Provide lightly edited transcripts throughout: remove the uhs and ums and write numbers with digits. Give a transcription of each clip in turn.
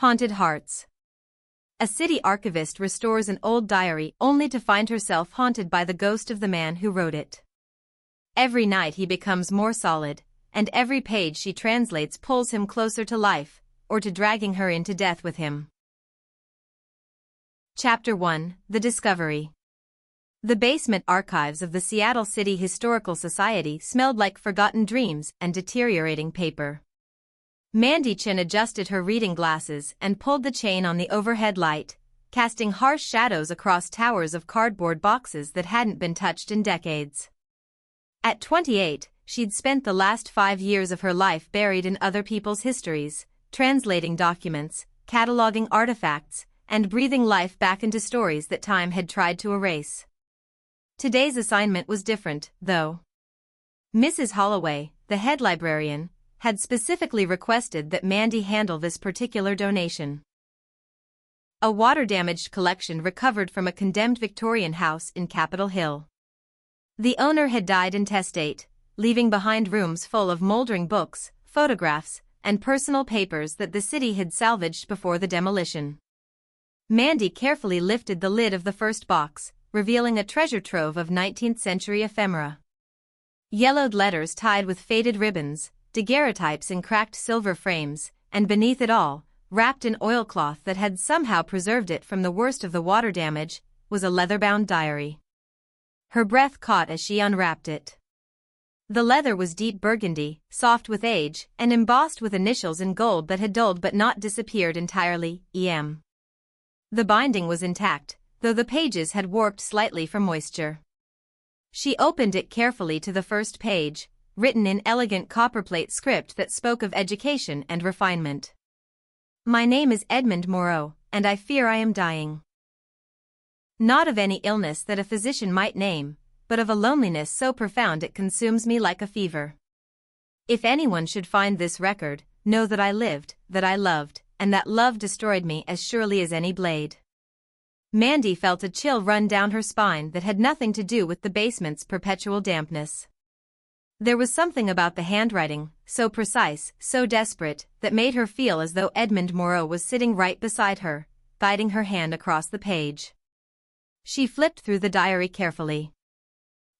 Haunted Hearts. A city archivist restores an old diary only to find herself haunted by the ghost of the man who wrote it. Every night he becomes more solid, and every page she translates pulls him closer to life, or to dragging her into death with him. Chapter 1: The Discovery. The basement archives of the Seattle City Historical Society smelled like forgotten dreams and deteriorating paper. Mandy adjusted her reading glasses and pulled the chain on the overhead light, casting harsh shadows across towers of cardboard boxes that hadn't been touched in decades. At 28, she'd spent the last 5 years of her life buried in other people's histories, translating documents, cataloging artifacts, and breathing life back into stories that time had tried to erase. Today's assignment was different, though. Mrs. Holloway, the head librarian, had specifically requested that Mandy handle this particular donation. A water-damaged collection recovered from a condemned Victorian house in Capitol Hill. The owner had died intestate, leaving behind rooms full of moldering books, photographs, and personal papers that the city had salvaged before the demolition. Mandy carefully lifted the lid of the first box, revealing a treasure trove of 19th-century ephemera. Yellowed letters tied with faded ribbons, daguerreotypes in cracked silver frames, and beneath it all, wrapped in oilcloth that had somehow preserved it from the worst of the water damage, was a leather-bound diary. Her breath caught as she unwrapped it. The leather was deep burgundy, soft with age, and embossed with initials in gold that had dulled but not disappeared entirely, E.M. The binding was intact, though the pages had warped slightly from moisture. She opened it carefully to the first page, written in elegant copperplate script that spoke of education and refinement. "My name is Edmund Moreau, and I fear I am dying. Not of any illness that a physician might name, but of a loneliness so profound it consumes me like a fever. If anyone should find this record, know that I lived, that I loved, and that love destroyed me as surely as any blade." Mandy felt a chill run down her spine that had nothing to do with the basement's perpetual dampness. There was something about the handwriting, so precise, so desperate, that made her feel as though Edmund Moreau was sitting right beside her, guiding her hand across the page. She flipped through the diary carefully.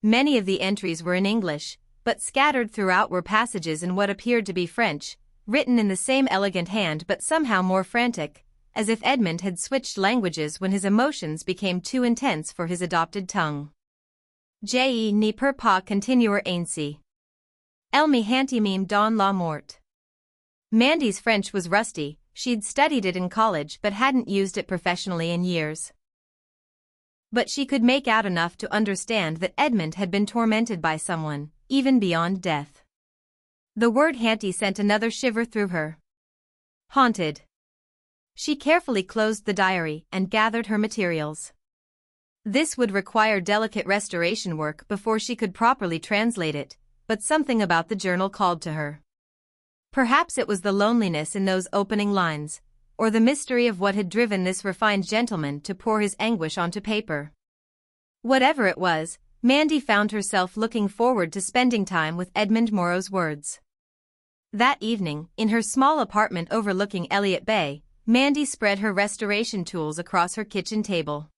Many of the entries were in English, but scattered throughout were passages in what appeared to be French, written in the same elegant hand but somehow more frantic, as if Edmund had switched languages when his emotions became too intense for his adopted tongue. Je ne peux pas continuer ainsi. Elle me hante même dans la mort. Mandy's French was rusty, she'd studied it in college but hadn't used it professionally in years. But she could make out enough to understand that Edmund had been tormented by someone, even beyond death. The word hante sent another shiver through her. Haunted. She carefully closed the diary and gathered her materials. This would require delicate restoration work before she could properly translate it, but something about the journal called to her. Perhaps it was the loneliness in those opening lines, or the mystery of what had driven this refined gentleman to pour his anguish onto paper. Whatever it was, Mandy found herself looking forward to spending time with Edmund Moreau's words. That evening, in her small apartment overlooking Elliott Bay, Mandy spread her restoration tools across her kitchen table.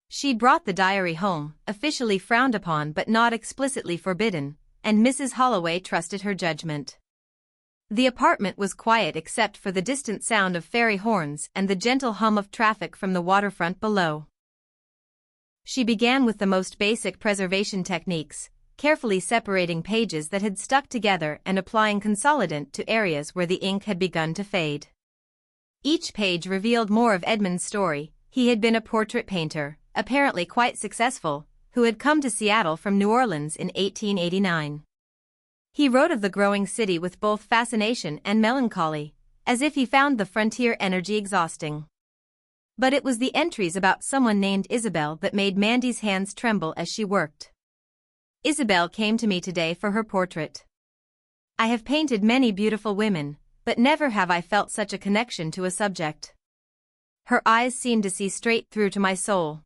She brought the diary home, officially frowned upon but not explicitly forbidden, and Mrs. Holloway trusted her judgment. The apartment was quiet except for the distant sound of ferry horns and the gentle hum of traffic from the waterfront below. She began with the most basic preservation techniques, carefully separating pages that had stuck together and applying consolidant to areas where the ink had begun to fade. Each page revealed more of Edmund's story. He had been a portrait painter, apparently quite successful, who had come to Seattle from New Orleans in 1889. He wrote of the growing city with both fascination and melancholy, as if he found the frontier energy exhausting. But it was the entries about someone named Isabel that made Mandy's hands tremble as she worked. Isabel came to me today for her portrait. I have painted many beautiful women, but never have I felt such a connection to a subject. Her eyes seemed to see straight through to my soul.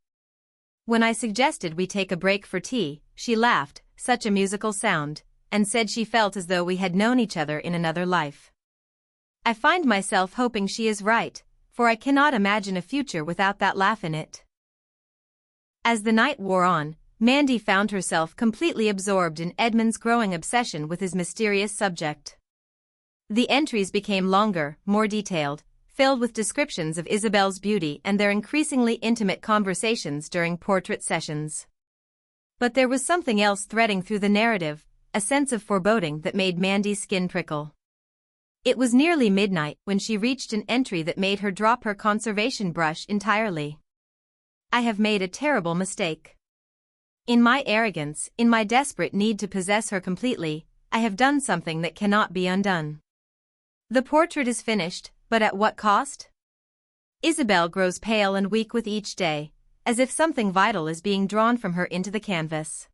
When I suggested we take a break for tea, she laughed, such a musical sound, and said she felt as though we had known each other in another life. I find myself hoping she is right, for I cannot imagine a future without that laugh in it. As the night wore on, Mandy found herself completely absorbed in Edmund's growing obsession with his mysterious subject. The entries became longer, more detailed, filled with descriptions of Isabel's beauty and their increasingly intimate conversations during portrait sessions. But there was something else threading through the narrative, a sense of foreboding that made Mandy's skin prickle. It was nearly midnight when she reached an entry that made her drop her conservation brush entirely. I have made a terrible mistake. In my arrogance, in my desperate need to possess her completely, I have done something that cannot be undone. The portrait is finished, but at what cost? Isabel grows pale and weak with each day, as if something vital is being drawn from her into the canvas.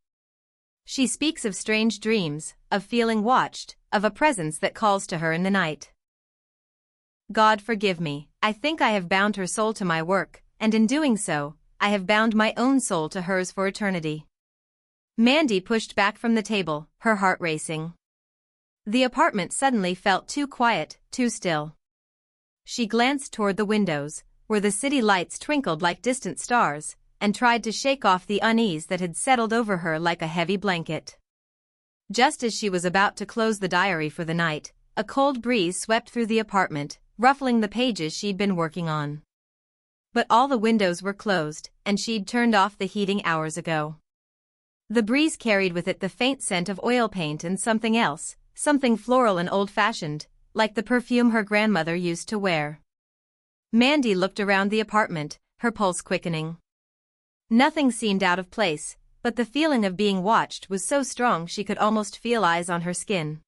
She speaks of strange dreams, of feeling watched, of a presence that calls to her in the night. God forgive me, I think I have bound her soul to my work, and in doing so, I have bound my own soul to hers for eternity. Mandy pushed back from the table, her heart racing. The apartment suddenly felt too quiet, too still. She glanced toward the windows, where the city lights twinkled like distant stars, and tried to shake off the unease that had settled over her like a heavy blanket. Just as she was about to close the diary for the night, a cold breeze swept through the apartment, ruffling the pages she'd been working on. But all the windows were closed, and she'd turned off the heating hours ago. The breeze carried with it the faint scent of oil paint and something else, something floral and old-fashioned, like the perfume her grandmother used to wear. Mandy looked around the apartment, her pulse quickening. Nothing seemed out of place, but the feeling of being watched was so strong she could almost feel eyes on her skin.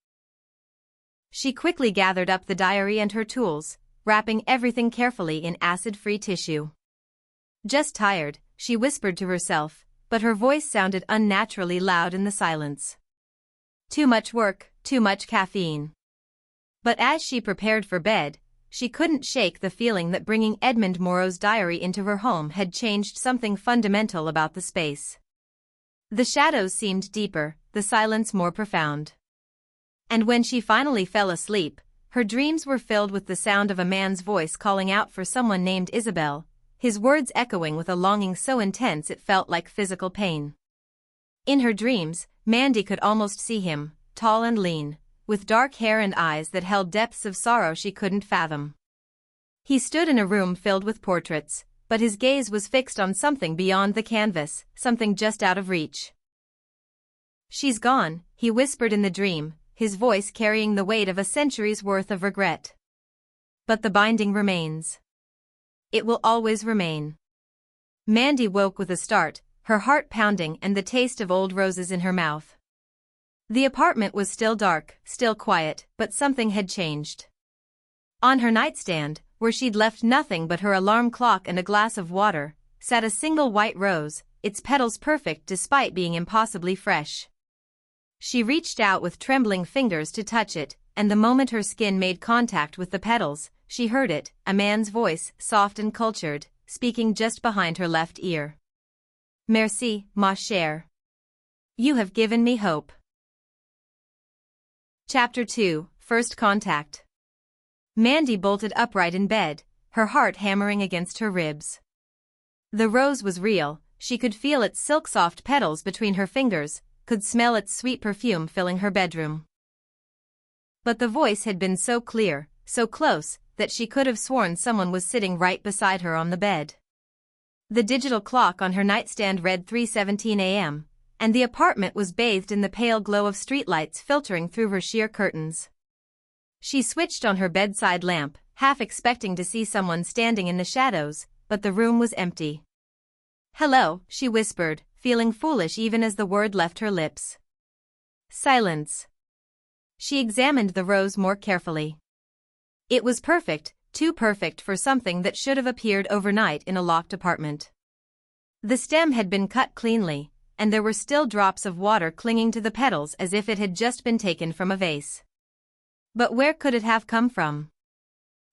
She quickly gathered up the diary and her tools, wrapping everything carefully in acid-free tissue. Just tired, she whispered to herself, but her voice sounded unnaturally loud in the silence. Too much work, too much caffeine. But as she prepared for bed, she couldn't shake the feeling that bringing Edmund Moreau's diary into her home had changed something fundamental about the space. The shadows seemed deeper, the silence more profound. And when she finally fell asleep, her dreams were filled with the sound of a man's voice calling out for someone named Isabel, his words echoing with a longing so intense it felt like physical pain. In her dreams, Mandy could almost see him, tall and lean, with dark hair and eyes that held depths of sorrow she couldn't fathom. He stood in a room filled with portraits, but his gaze was fixed on something beyond the canvas, something just out of reach. "She's gone," he whispered in the dream, his voice carrying the weight of a century's worth of regret. "But the binding remains. It will always remain." Mandy woke with a start, her heart pounding and the taste of old roses in her mouth. The apartment was still dark, still quiet, but something had changed. On her nightstand, where she'd left nothing but her alarm clock and a glass of water, sat a single white rose, its petals perfect despite being impossibly fresh. She reached out with trembling fingers to touch it, and the moment her skin made contact with the petals, she heard it, a man's voice, soft and cultured, speaking just behind her left ear. "Merci, ma chère. You have given me hope." Chapter 2, First Contact. Mandy bolted upright in bed, her heart hammering against her ribs. The rose was real, she could feel its silk-soft petals between her fingers, could smell its sweet perfume filling her bedroom. But the voice had been so clear, so close, that she could have sworn someone was sitting right beside her on the bed. The digital clock on her nightstand read 3:17 a.m., and the apartment was bathed in the pale glow of streetlights filtering through her sheer curtains. She switched on her bedside lamp, half expecting to see someone standing in the shadows, but the room was empty. "Hello," she whispered, feeling foolish even as the word left her lips. Silence. She examined the rose more carefully. It was perfect, too perfect for something that should have appeared overnight in a locked apartment. The stem had been cut cleanly, and there were still drops of water clinging to the petals as if it had just been taken from a vase. But where could it have come from?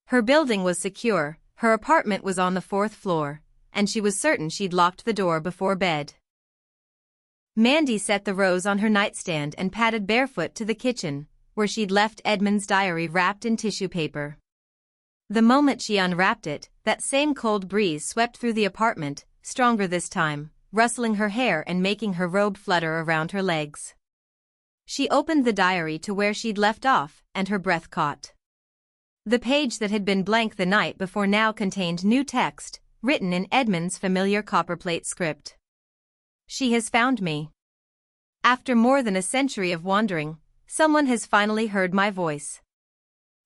Her building was secure, her apartment was on the 4th floor, and she was certain she'd locked the door before bed. Mandy set the rose on her nightstand and padded barefoot to the kitchen, where she'd left Edmund's diary wrapped in tissue paper. The moment she unwrapped it, that same cold breeze swept through the apartment, stronger this time, rustling her hair and making her robe flutter around her legs. She opened the diary to where she'd left off, and her breath caught. The page that had been blank the night before now contained new text, written in Edmund's familiar copperplate script. She has found me. After more than a century of wandering, someone has finally heard my voice.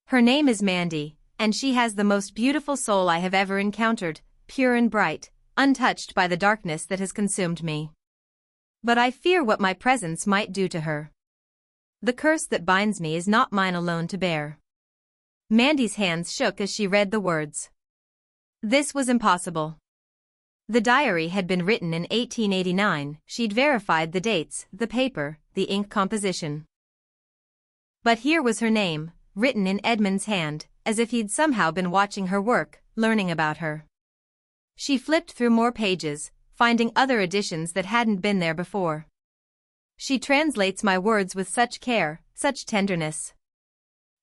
Her name is Mandy, and she has the most beautiful soul I have ever encountered, pure and bright, untouched by the darkness that has consumed me. But I fear what my presence might do to her. The curse that binds me is not mine alone to bear. Mandy's hands shook as she read the words. This was impossible. The diary had been written in 1889, she'd verified the dates, the paper, the ink composition. But here was her name, written in Edmund's hand, as if he'd somehow been watching her work, learning about her. She flipped through more pages, finding other additions that hadn't been there before. She translates my words with such care, such tenderness.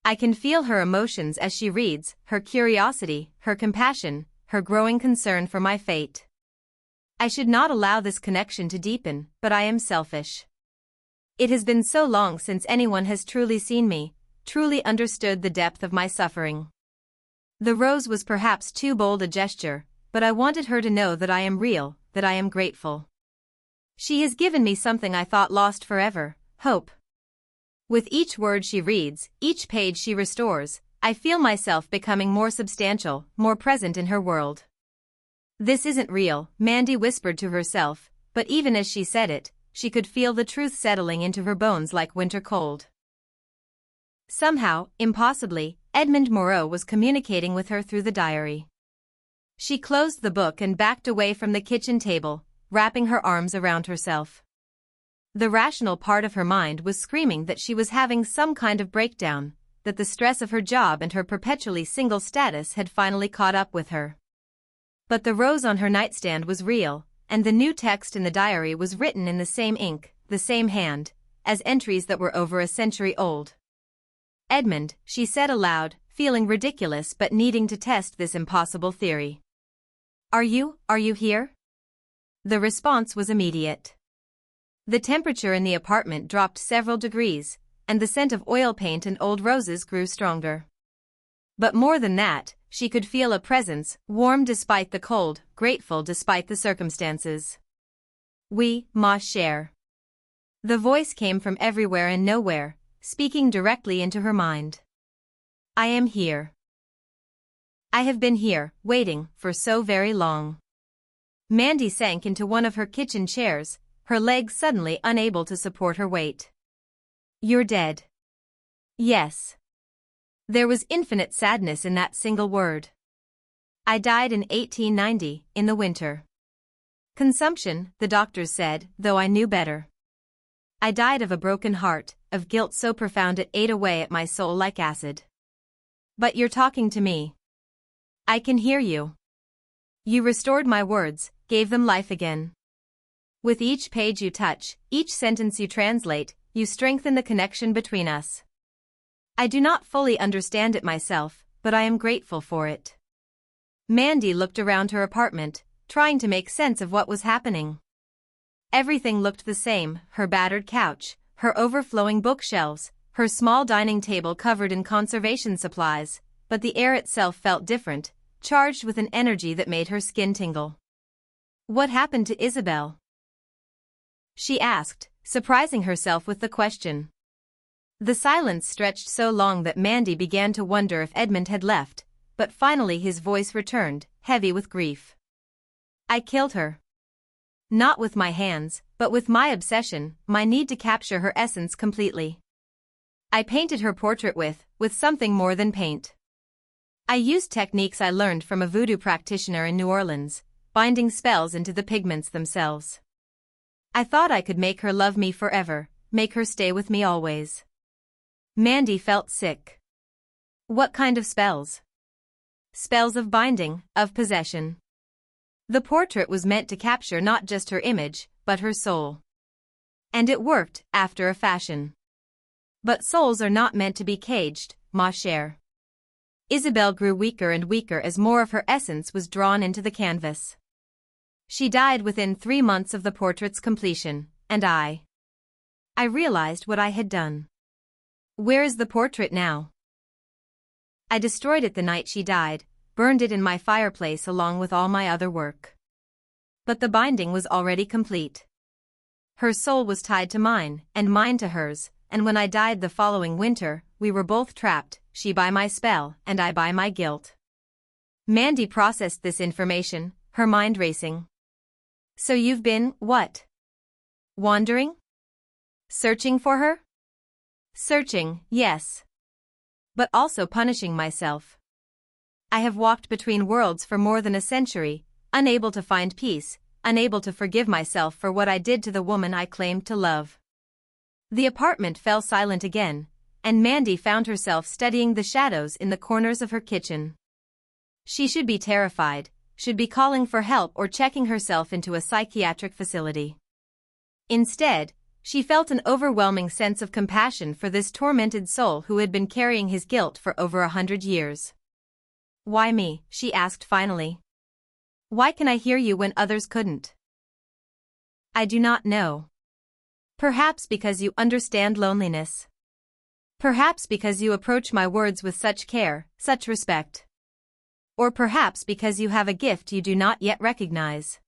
I can feel her emotions as she reads, her curiosity, her compassion, her growing concern for my fate. I should not allow this connection to deepen, but I am selfish. It has been so long since anyone has truly seen me, truly understood the depth of my suffering. The rose was perhaps too bold a gesture, but I wanted her to know that I am real, that I am grateful. She has given me something I thought lost forever, hope. With each word she reads, each page she restores, I feel myself becoming more substantial, more present in her world. This isn't real, Mandy whispered to herself, but even as she said it, she could feel the truth settling into her bones like winter cold. Somehow, impossibly, Edmund Moreau was communicating with her through the diary. She closed the book and backed away from the kitchen table, wrapping her arms around herself. The rational part of her mind was screaming that she was having some kind of breakdown, that the stress of her job and her perpetually single status had finally caught up with her. But the rose on her nightstand was real, and the new text in the diary was written in the same ink, the same hand, as entries that were over a century old. Edmund, she said aloud, feeling ridiculous but needing to test this impossible theory. Are you here? The response was immediate. The temperature in the apartment dropped several degrees, and the scent of oil paint and old roses grew stronger. But more than that, she could feel a presence, warm despite the cold, grateful despite the circumstances. Oui, ma chère. The voice came from everywhere and nowhere, speaking directly into her mind. I am here. I have been here, waiting, for so very long. Mandy sank into one of her kitchen chairs, her legs suddenly unable to support her weight. You're dead. Yes. There was infinite sadness in that single word. I died in 1890, in the winter. Consumption, the doctors said, though I knew better. I died of a broken heart, of guilt so profound it ate away at my soul like acid. But you're talking to me. I can hear you. You restored my words, gave them life again. With each page you touch, each sentence you translate, you strengthen the connection between us. I do not fully understand it myself, but I am grateful for it. Mandy looked around her apartment, trying to make sense of what was happening. Everything looked the same, her battered couch, her overflowing bookshelves, her small dining table covered in conservation supplies, but the air itself felt different, charged with an energy that made her skin tingle. What happened to Isabel? She asked, surprising herself with the question. The silence stretched so long that Mandy began to wonder if Edmund had left, but finally his voice returned, heavy with grief. I killed her. Not with my hands, but with my obsession, my need to capture her essence completely. I painted her portrait with something more than paint. I used techniques I learned from a voodoo practitioner in New Orleans, binding spells into the pigments themselves. I thought I could make her love me forever, make her stay with me always. Mandy felt sick. What kind of spells? Spells of binding, of possession. The portrait was meant to capture not just her image, but her soul. And it worked, after a fashion. But souls are not meant to be caged, ma chère. Isabel grew weaker and weaker as more of her essence was drawn into the canvas. She died within 3 months of the portrait's completion, and I realized what I had done. Where is the portrait now? I destroyed it the night she died, burned it in my fireplace along with all my other work. But the binding was already complete. Her soul was tied to mine, and mine to hers, and when I died the following winter, we were both trapped, she by my spell, and I by my guilt. Mandy processed this information, her mind racing. So you've been, what? Wandering? Searching for her? Searching, yes. But also punishing myself. I have walked between worlds for more than a century, unable to find peace, unable to forgive myself for what I did to the woman I claimed to love. The apartment fell silent again, and Mandy found herself studying the shadows in the corners of her kitchen. She should be terrified, should be calling for help or checking herself into a psychiatric facility. Instead, she felt an overwhelming sense of compassion for this tormented soul who had been carrying his guilt for over 100 years. Why me? She asked finally. Why can I hear you when others couldn't? I do not know. Perhaps because you understand loneliness. Perhaps because you approach my words with such care, such respect. Or perhaps because you have a gift you do not yet recognize.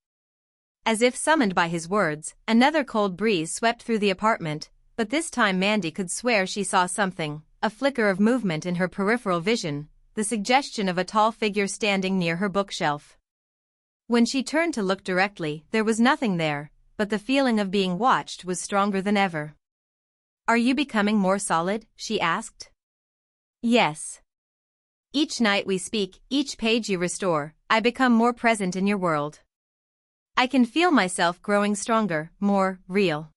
As if summoned by his words, another cold breeze swept through the apartment, but this time Mandy could swear she saw something, a flicker of movement in her peripheral vision, the suggestion of a tall figure standing near her bookshelf. When she turned to look directly, there was nothing there, but the feeling of being watched was stronger than ever. Are you becoming more solid? She asked. Yes. Each night we speak, each page you restore, I become more present in your world. I can feel myself growing stronger, more real.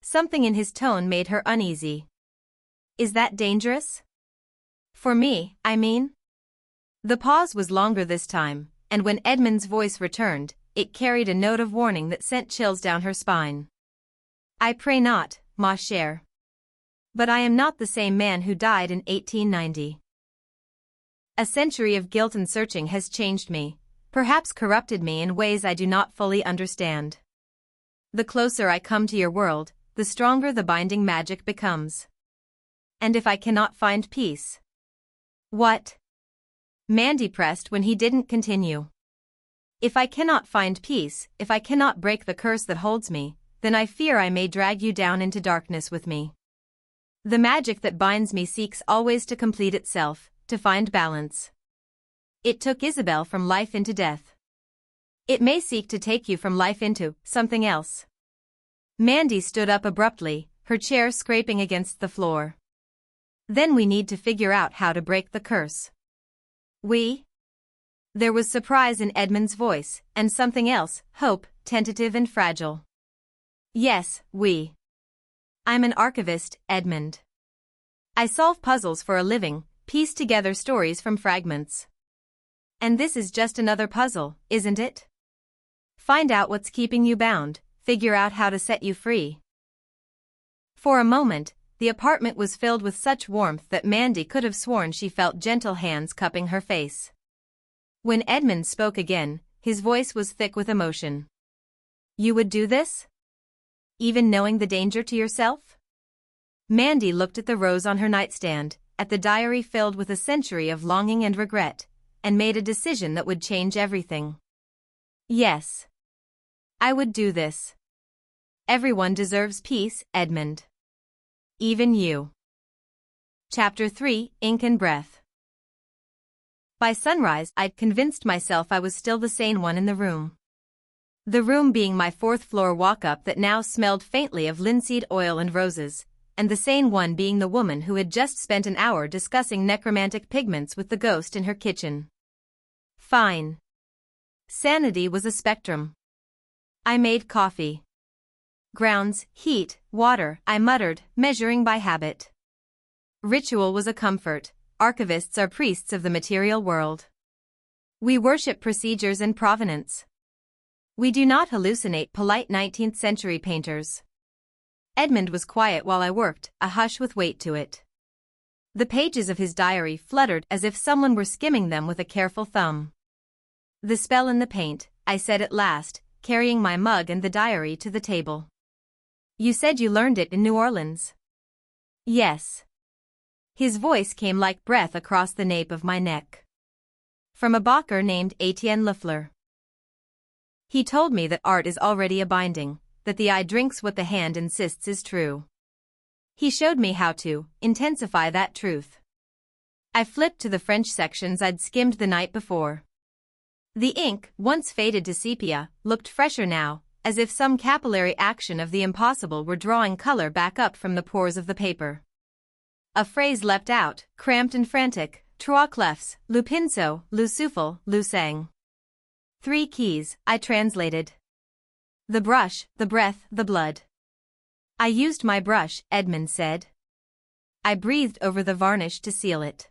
Something in his tone made her uneasy. Is that dangerous? For me, I mean? The pause was longer this time, and when Edmund's voice returned, it carried a note of warning that sent chills down her spine. I pray not, ma chère. But I am not the same man who died in 1890. A century of guilt and searching has changed me, perhaps corrupted me in ways I do not fully understand. The closer I come to your world, the stronger the binding magic becomes. And if I cannot find peace? What? Mandy pressed when he didn't continue. If I cannot find peace, if I cannot break the curse that holds me, then I fear I may drag you down into darkness with me. The magic that binds me seeks always to complete itself, to find balance. It took Isabel from life into death. It may seek to take you from life into something else. Mandy stood up abruptly, her chair scraping against the floor. Then we need to figure out how to break the curse. We? There was surprise in Edmund's voice, and something else, hope, tentative and fragile. Yes, we. I'm an archivist, Edmund. I solve puzzles for a living, piece together stories from fragments. And this is just another puzzle, isn't it? Find out what's keeping you bound, figure out how to set you free. For a moment, the apartment was filled with such warmth that Mandy could have sworn she felt gentle hands cupping her face. When Edmund spoke again, his voice was thick with emotion. You would do this? Even knowing the danger to yourself? Mandy looked at the rose on her nightstand, at the diary filled with a century of longing and regret, and made a decision that would change everything. Yes. I would do this. Everyone deserves peace, Edmund. Even you. Chapter 3, Ink and Breath. By sunrise, I'd convinced myself I was still the sane one in the room. The room being my 4th-floor walk-up that now smelled faintly of linseed oil and roses, and the sane one being the woman who had just spent an hour discussing necromantic pigments with the ghost in her kitchen. Fine. Sanity was a spectrum. I made coffee. Grounds, heat, water, I muttered, measuring by habit. Ritual was a comfort. Archivists are priests of the material world. We worship procedures and provenance. We do not hallucinate polite 19th-century painters. Edmund was quiet while I worked, a hush with weight to it. The pages of his diary fluttered as if someone were skimming them with a careful thumb. "The spell in the paint," I said at last, carrying my mug and the diary to the table. "You said you learned it in New Orleans." "Yes." His voice came like breath across the nape of my neck. "From a Bacher named Etienne Lefleur. He told me that art is already a binding, that the eye drinks what the hand insists is true. He showed me how to intensify that truth." I flipped to the French sections I'd skimmed the night before. The ink, once faded to sepia, looked fresher now, as if some capillary action of the impossible were drawing color back up from the pores of the paper. A phrase leapt out, cramped and frantic: "Trois clefs, le pinceau, le souffle, le sang." 3 keys, I translated. The brush, the breath, the blood. "I used my brush," Edmund said. "I breathed over the varnish to seal it.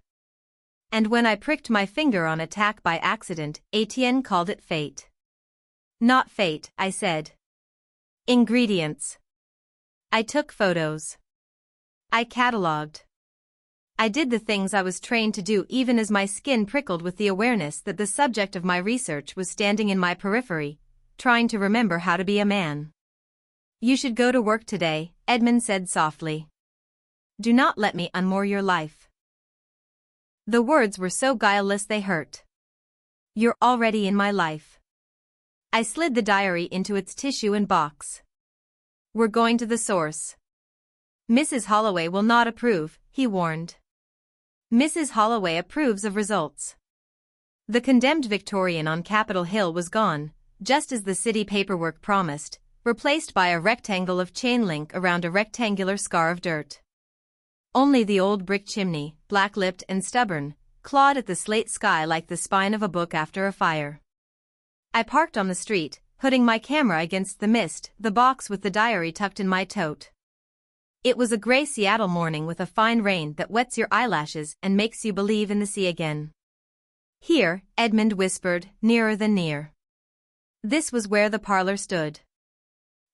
And when I pricked my finger on a tack by accident, Etienne called it fate." "Not fate," I said. "Ingredients." I took photos. I catalogued. I did the things I was trained to do even as my skin prickled with the awareness that the subject of my research was standing in my periphery, trying to remember how to be a man. "You should go to work today," Edmund said softly. "Do not let me unmoor your life." The words were so guileless they hurt. "You're already in my life." I slid the diary into its tissue and box. "We're going to the source." "Mrs. Holloway will not approve," he warned. "Mrs. Holloway approves of results." The condemned Victorian on Capitol Hill was gone, just as the city paperwork promised, replaced by a rectangle of chain link around a rectangular scar of dirt. Only the old brick chimney, black-lipped and stubborn, clawed at the slate sky like the spine of a book after a fire. I parked on the street, putting my camera against the mist, the box with the diary tucked in my tote. It was a gray Seattle morning with a fine rain that wets your eyelashes and makes you believe in the sea again. "Here," Edmund whispered, nearer than near. This was where the parlor stood.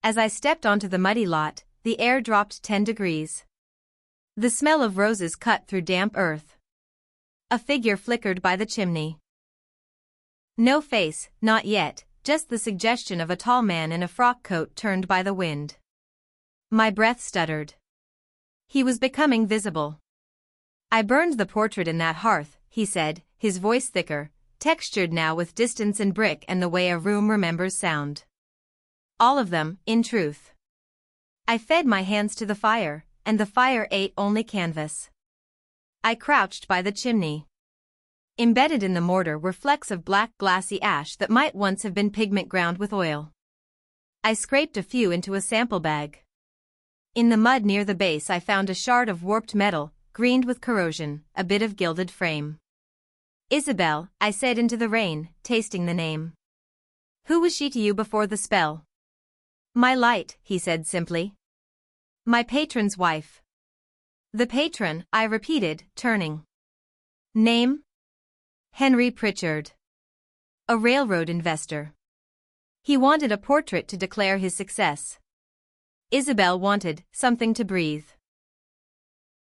As I stepped onto the muddy lot, the air dropped 10 degrees. The smell of roses cut through damp earth. A figure flickered by the chimney. No face, not yet, just the suggestion of a tall man in a frock coat turned by the wind. My breath stuttered. He was becoming visible. "I burned the portrait in that hearth," he said, his voice thicker, textured now with distance and brick and the way a room remembers sound. "All of them, in truth." I fed my hands to the fire, and the fire ate only canvas. I crouched by the chimney. Embedded in the mortar were flecks of black glassy ash that might once have been pigment ground with oil. I scraped a few into a sample bag. In the mud near the base I found a shard of warped metal, greened with corrosion, a bit of gilded frame. "Isabel," I said into the rain, tasting the name. "Who was she to you before the spell?" "My light," he said simply. "My patron's wife." "The patron," I repeated, turning. "Name?" "Henry Pritchard. A railroad investor. He wanted a portrait to declare his success. Isabel wanted something to breathe."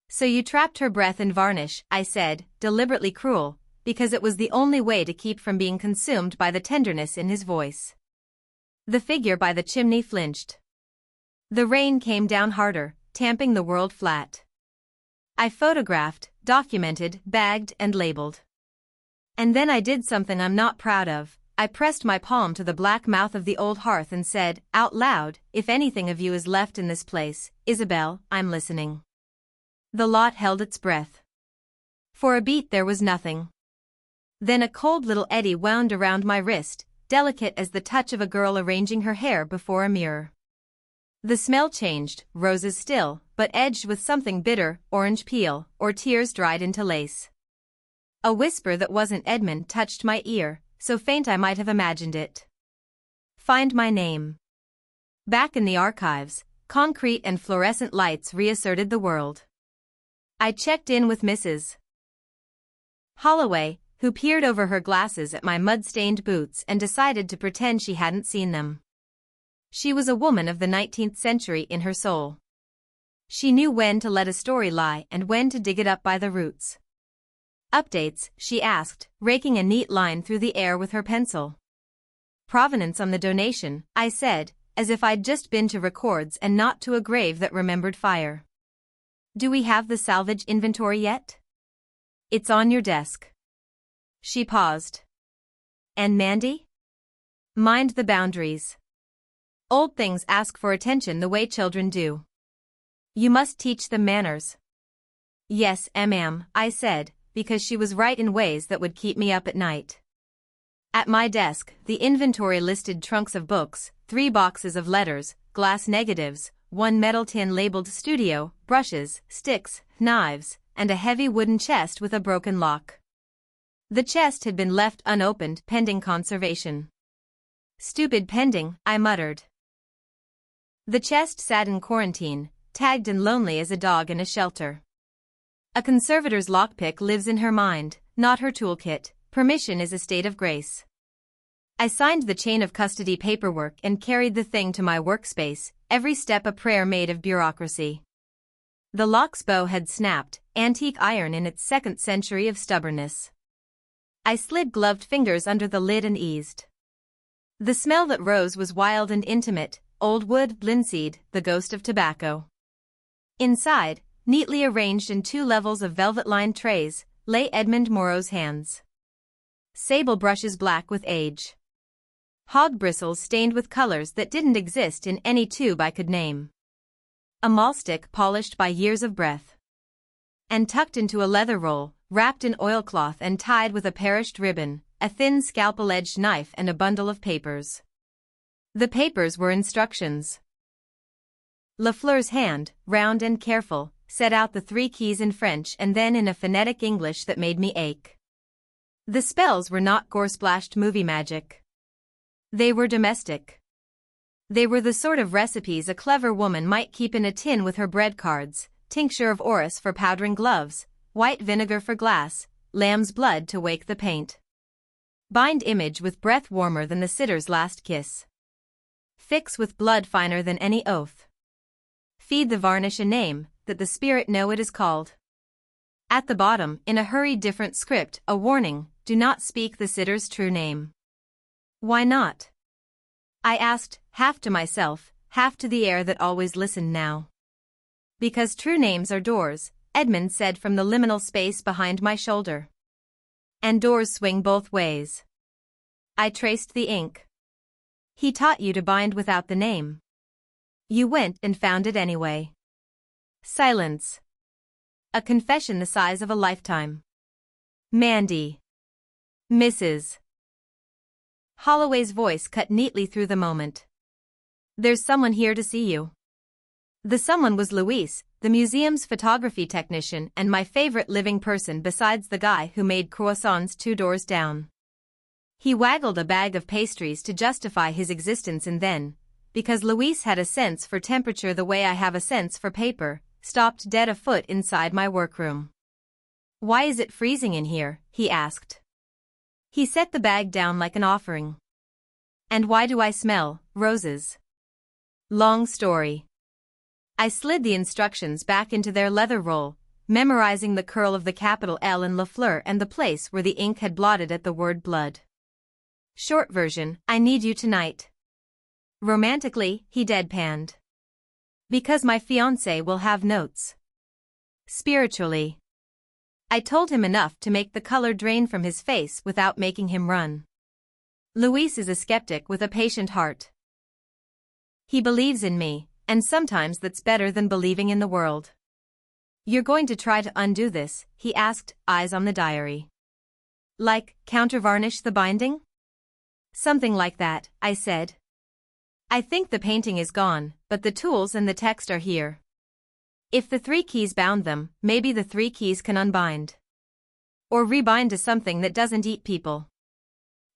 "So you trapped her breath in varnish," I said, deliberately cruel, because it was the only way to keep from being consumed by the tenderness in his voice. The figure by the chimney flinched. The rain came down harder, tamping the world flat. I photographed, documented, bagged, and labeled. And then I did something I'm not proud of. I pressed my palm to the black mouth of the old hearth and said, out loud, "If anything of you is left in this place, Isabel, I'm listening." The lot held its breath. For a beat there was nothing. Then a cold little eddy wound around my wrist, delicate as the touch of a girl arranging her hair before a mirror. The smell changed, roses still, but edged with something bitter, orange peel, or tears dried into lace. A whisper that wasn't Edmund touched my ear, so faint I might have imagined it. "Find my name." Back in the archives, concrete and fluorescent lights reasserted the world. I checked in with Mrs. Holloway, who peered over her glasses at my mud-stained boots and decided to pretend she hadn't seen them. She was a woman of the 19th century in her soul. She knew when to let a story lie and when to dig it up by the roots. Updates, she asked, raking a neat line through the air with her pencil. Provenance on the donation, I said, as if I'd just been to records and not to a grave that remembered fire. Do we have the salvage inventory yet? It's on your desk. She paused. And Mandy? Mind the boundaries. Old things ask for attention the way children do. You must teach them manners. Yes, ma'am, I said, because she was right in ways that would keep me up at night. At my desk, the inventory listed trunks of books, 3 boxes of letters, glass negatives, 1 metal tin labeled studio, brushes, sticks, knives, and a heavy wooden chest with a broken lock. The chest had been left unopened pending conservation. Stupid pending, I muttered. The chest sat in quarantine, tagged and lonely as a dog in a shelter. A conservator's lockpick lives in her mind, not her toolkit. Permission is a state of grace. I signed the chain of custody paperwork and carried the thing to my workspace, every step a prayer made of bureaucracy. The lock's bow had snapped, antique iron in its 2nd century of stubbornness. I slid gloved fingers under the lid and eased. The smell that rose was wild and intimate, old wood, linseed, the ghost of tobacco. Inside, neatly arranged in 2 levels of velvet-lined trays, lay Edmund Moreau's hands. Sable brushes black with age. Hog bristles stained with colors that didn't exist in any tube I could name. A maulstick polished by years of breath. And tucked into a leather roll, wrapped in oilcloth and tied with a perished ribbon, a thin scalpel-edged knife and a bundle of papers. The papers were instructions. Lafleur's hand, round and careful, set out the 3 keys in French and then in a phonetic English that made me ache. The spells were not gore-splashed movie magic. They were domestic. They were the sort of recipes a clever woman might keep in a tin with her bread cards: tincture of orris for powdering gloves, white vinegar for glass, lamb's blood to wake the paint. Bind image with breath warmer than the sitter's last kiss. Fix with blood finer than any oath. Feed the varnish a name, that the spirit know it is called. At the bottom, in a hurried different script, a warning: do not speak the sitter's true name. Why not? I asked, half to myself, half to the air that always listened now. Because true names are doors, Edmund said from the liminal space behind my shoulder. And doors swing both ways. I traced the ink. He taught you to bind without the name. You went and found it anyway. Silence. A confession the size of a lifetime. Mandy. Mrs. Holloway's voice cut neatly through the moment. There's someone here to see you. The someone was Luis, the museum's photography technician and my favorite living person besides the guy who made croissants 2 doors down. He waggled a bag of pastries to justify his existence and then, because Luis had a sense for temperature the way I have a sense for paper, stopped dead a foot inside my workroom. Why is it freezing in here? He asked. He set the bag down like an offering. And why do I smell roses? Long story. I slid the instructions back into their leather roll, memorizing the curl of the capital L in Lafleur and the place where the ink had blotted at the word blood. Short version: I need you tonight. Romantically, he deadpanned. Because my fiancé will have notes. Spiritually. I told him enough to make the color drain from his face without making him run. Luis is a skeptic with a patient heart. He believes in me, and sometimes that's better than believing in the world. You're going to try to undo this? He asked, eyes on the diary. Like, countervarnish the binding? Something like that, I said. I think the painting is gone, but the tools and the text are here. If the 3 keys bound them, maybe the 3 keys can unbind. Or rebind to something that doesn't eat people.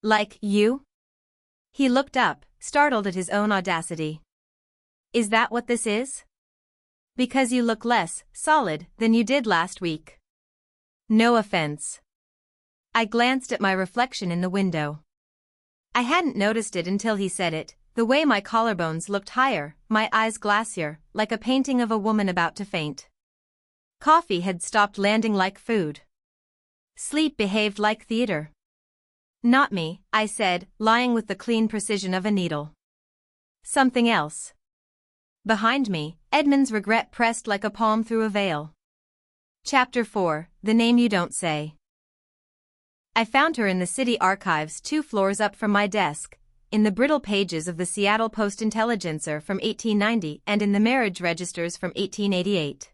Like you? He looked up, startled at his own audacity. Is that what this is? Because you look less solid than you did last week. No offense. I glanced at my reflection in the window. I hadn't noticed it until he said it, the way my collarbones looked higher, my eyes glassier, like a painting of a woman about to faint. Coffee had stopped landing like food. Sleep behaved like theater. Not me, I said, lying with the clean precision of a needle. Something else. Behind me, Edmund's regret pressed like a palm through a veil. Chapter 4, The Name You Don't Say. I found her in the city archives 2 floors up from my desk, in the brittle pages of the Seattle Post-Intelligencer from 1890 and in the marriage registers from 1888.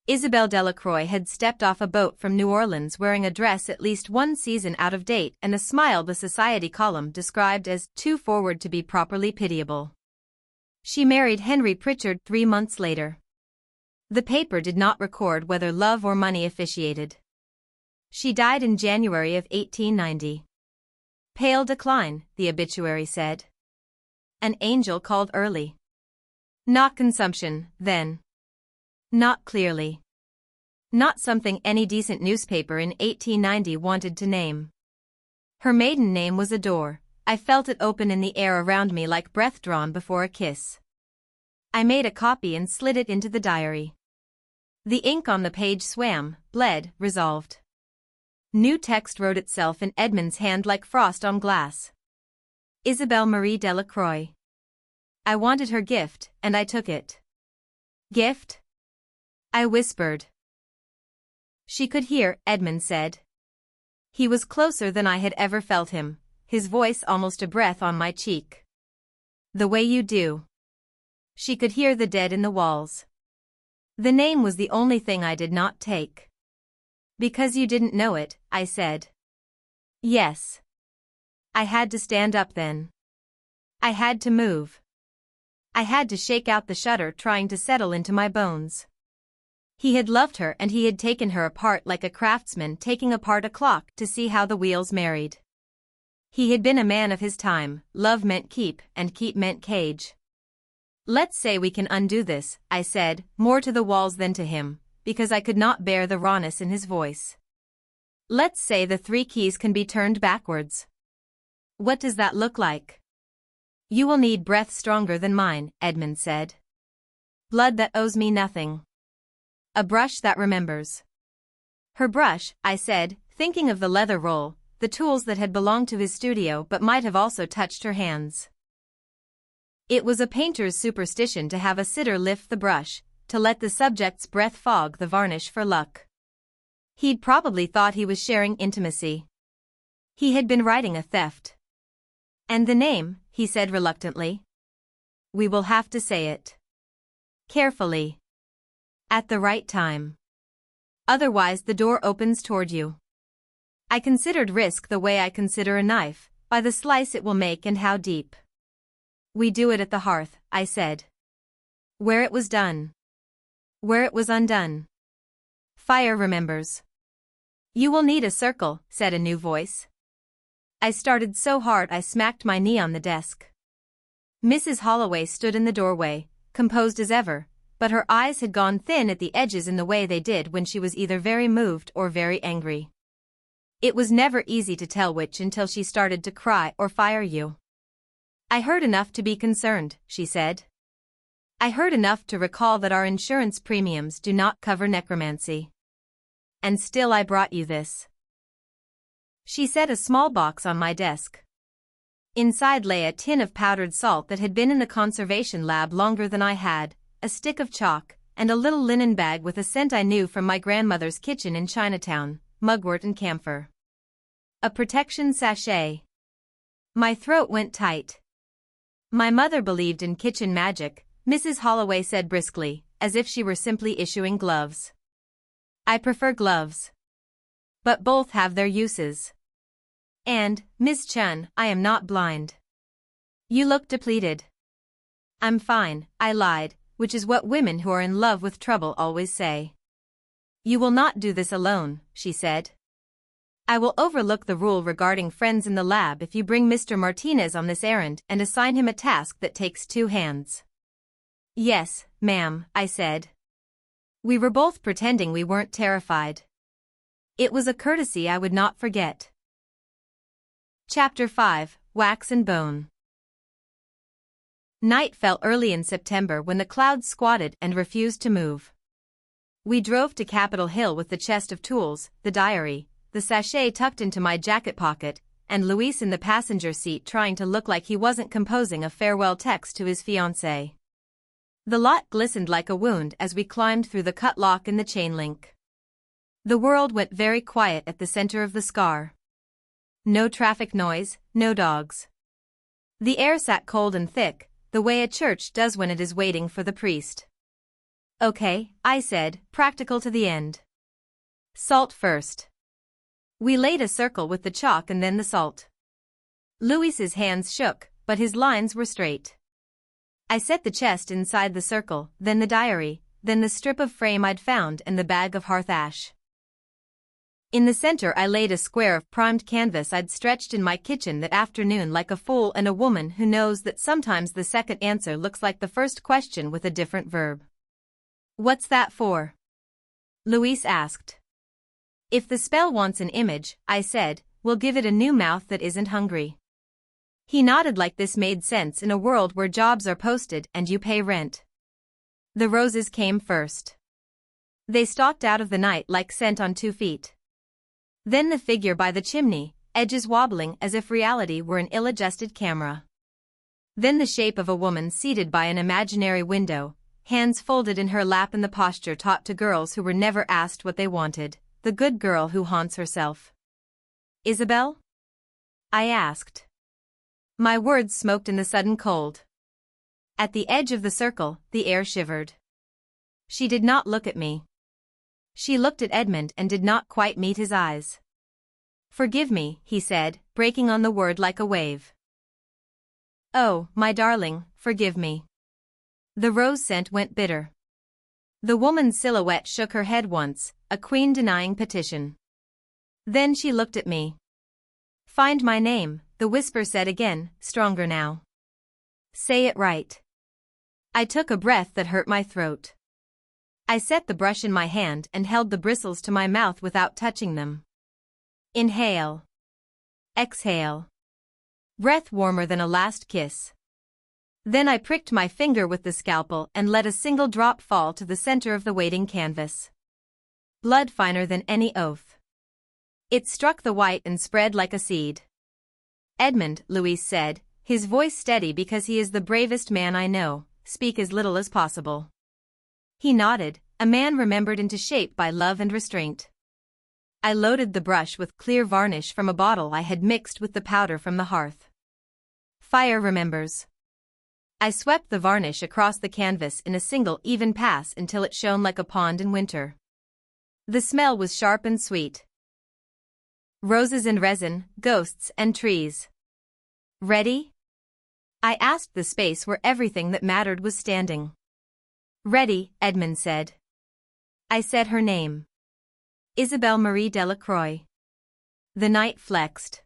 Isabelle Delacroix had stepped off a boat from New Orleans wearing a dress at least 1 season out of date and a smile the society column described as too forward to be properly pitiable. She married Henry Pritchard 3 months later. The paper did not record whether love or money officiated. She died in January of 1890. Pale decline, the obituary said. An angel called early. Not consumption, then. Not clearly. Not something any decent newspaper in 1890 wanted to name. Her maiden name was Adore. I felt it open in the air around me like breath drawn before a kiss. I made a copy and slid it into the diary. The ink on the page swam, bled, resolved. New text wrote itself in Edmund's hand like frost on glass. Isabelle Marie Delacroix. I wanted her gift, and I took it. Gift? I whispered. She could hear, Edmund said. He was closer than I had ever felt him, his voice almost a breath on my cheek. The way you do. She could hear the dead in the walls. The name was the only thing I did not take. Because you didn't know it, I said. Yes. I had to stand up then. I had to move. I had to shake out the shudder trying to settle into my bones. He had loved her and he had taken her apart like a craftsman taking apart a clock to see how the wheels married. He had been a man of his time, love meant keep, and keep meant cage. Let's say we can undo this, I said, more to the walls than to him, because I could not bear the rawness in his voice. Let's say the 3 keys can be turned backwards. What does that look like? You will need breath stronger than mine, Edmund said. Blood that owes me nothing. A brush that remembers. Her brush, I said, thinking of the leather roll, the tools that had belonged to his studio but might have also touched her hands. It was a painter's superstition to have a sitter lift the brush, to let the subject's breath fog the varnish for luck. He'd probably thought he was sharing intimacy. He had been writing a theft. And the name, he said reluctantly. We will have to say it. Carefully. At the right time. Otherwise the door opens toward you. I considered risk the way I consider a knife, by the slice it will make and how deep. We do it at the hearth, I said. Where it was done. Where it was undone. Fire remembers. You will need a circle, said a new voice. I started so hard I smacked my knee on the desk. Mrs. Holloway stood in the doorway, composed as ever, but her eyes had gone thin at the edges in the way they did when she was either very moved or very angry. It was never easy to tell which until she started to cry or fire you. I heard enough to be concerned, she said. I heard enough to recall that our insurance premiums do not cover necromancy. And still I brought you this. She set a small box on my desk. Inside lay a tin of powdered salt that had been in the conservation lab longer than I had, a stick of chalk, and a little linen bag with a scent I knew from my grandmother's kitchen in Chinatown, mugwort and camphor. A protection sachet. My throat went tight. My mother believed in kitchen magic, Mrs. Holloway said briskly, as if she were simply issuing gloves. I prefer gloves. But both have their uses. And, Miss Chun, I am not blind. You look depleted. I'm fine, I lied, which is what women who are in love with trouble always say. You will not do this alone, she said. I will overlook the rule regarding friends in the lab if you bring Mr. Martinez on this errand and assign him a task that takes 2 hands. Yes, ma'am, I said. We were both pretending we weren't terrified. It was a courtesy I would not forget. Chapter 5, Wax and Bone. Night fell early in September when the clouds squatted and refused to move. We drove to Capitol Hill with the chest of tools, the diary, the sachet tucked into my jacket pocket, and Luis in the passenger seat trying to look like he wasn't composing a farewell text to his fiancée. The lot glistened like a wound as we climbed through the cut lock in the chain link. The world went very quiet at the center of the scar. No traffic noise, no dogs. The air sat cold and thick, the way a church does when it is waiting for the priest. "Okay," I said, practical to the end. "Salt first." We laid a circle with the chalk and then the salt. Luis's hands shook, but his lines were straight. I set the chest inside the circle, then the diary, then the strip of frame I'd found and the bag of hearth ash. In the center I laid a square of primed canvas I'd stretched in my kitchen that afternoon like a fool and a woman who knows that sometimes the second answer looks like the first question with a different verb. "What's that for?" Luis asked. "If the spell wants an image," I said, "we'll give it a new mouth that isn't hungry." He nodded like this made sense in a world where jobs are posted and you pay rent. The roses came first. They stalked out of the night like scent on 2 feet. Then the figure by the chimney, edges wobbling as if reality were an ill-adjusted camera. Then the shape of a woman seated by an imaginary window, hands folded in her lap in the posture taught to girls who were never asked what they wanted, the good girl who haunts herself. "Isabel?" I asked. My words smoked in the sudden cold. At the edge of the circle, the air shivered. She did not look at me. She looked at Edmund and did not quite meet his eyes. "Forgive me," he said, breaking on the word like a wave. "Oh, my darling, forgive me." The rose scent went bitter. The woman's silhouette shook her head once, a queen-denying petition. Then she looked at me. "Find my name," the whisper said again, stronger now. "Say it right." I took a breath that hurt my throat. I set the brush in my hand and held the bristles to my mouth without touching them. Inhale. Exhale. Breath warmer than a last kiss. Then I pricked my finger with the scalpel and let a single drop fall to the center of the waiting canvas. Blood finer than any oath. It struck the white and spread like a seed. "Edmund," Luis said, his voice steady because he is the bravest man I know, "speak as little as possible." He nodded, a man remembered into shape by love and restraint. I loaded the brush with clear varnish from a bottle I had mixed with the powder from the hearth. Fire remembers. I swept the varnish across the canvas in a single even pass until it shone like a pond in winter. The smell was sharp and sweet. Roses and resin, ghosts and trees. "Ready?" I asked the space where everything that mattered was standing. "Ready," Edmund said. I said her name. Isabelle Marie Delacroix. The night flexed.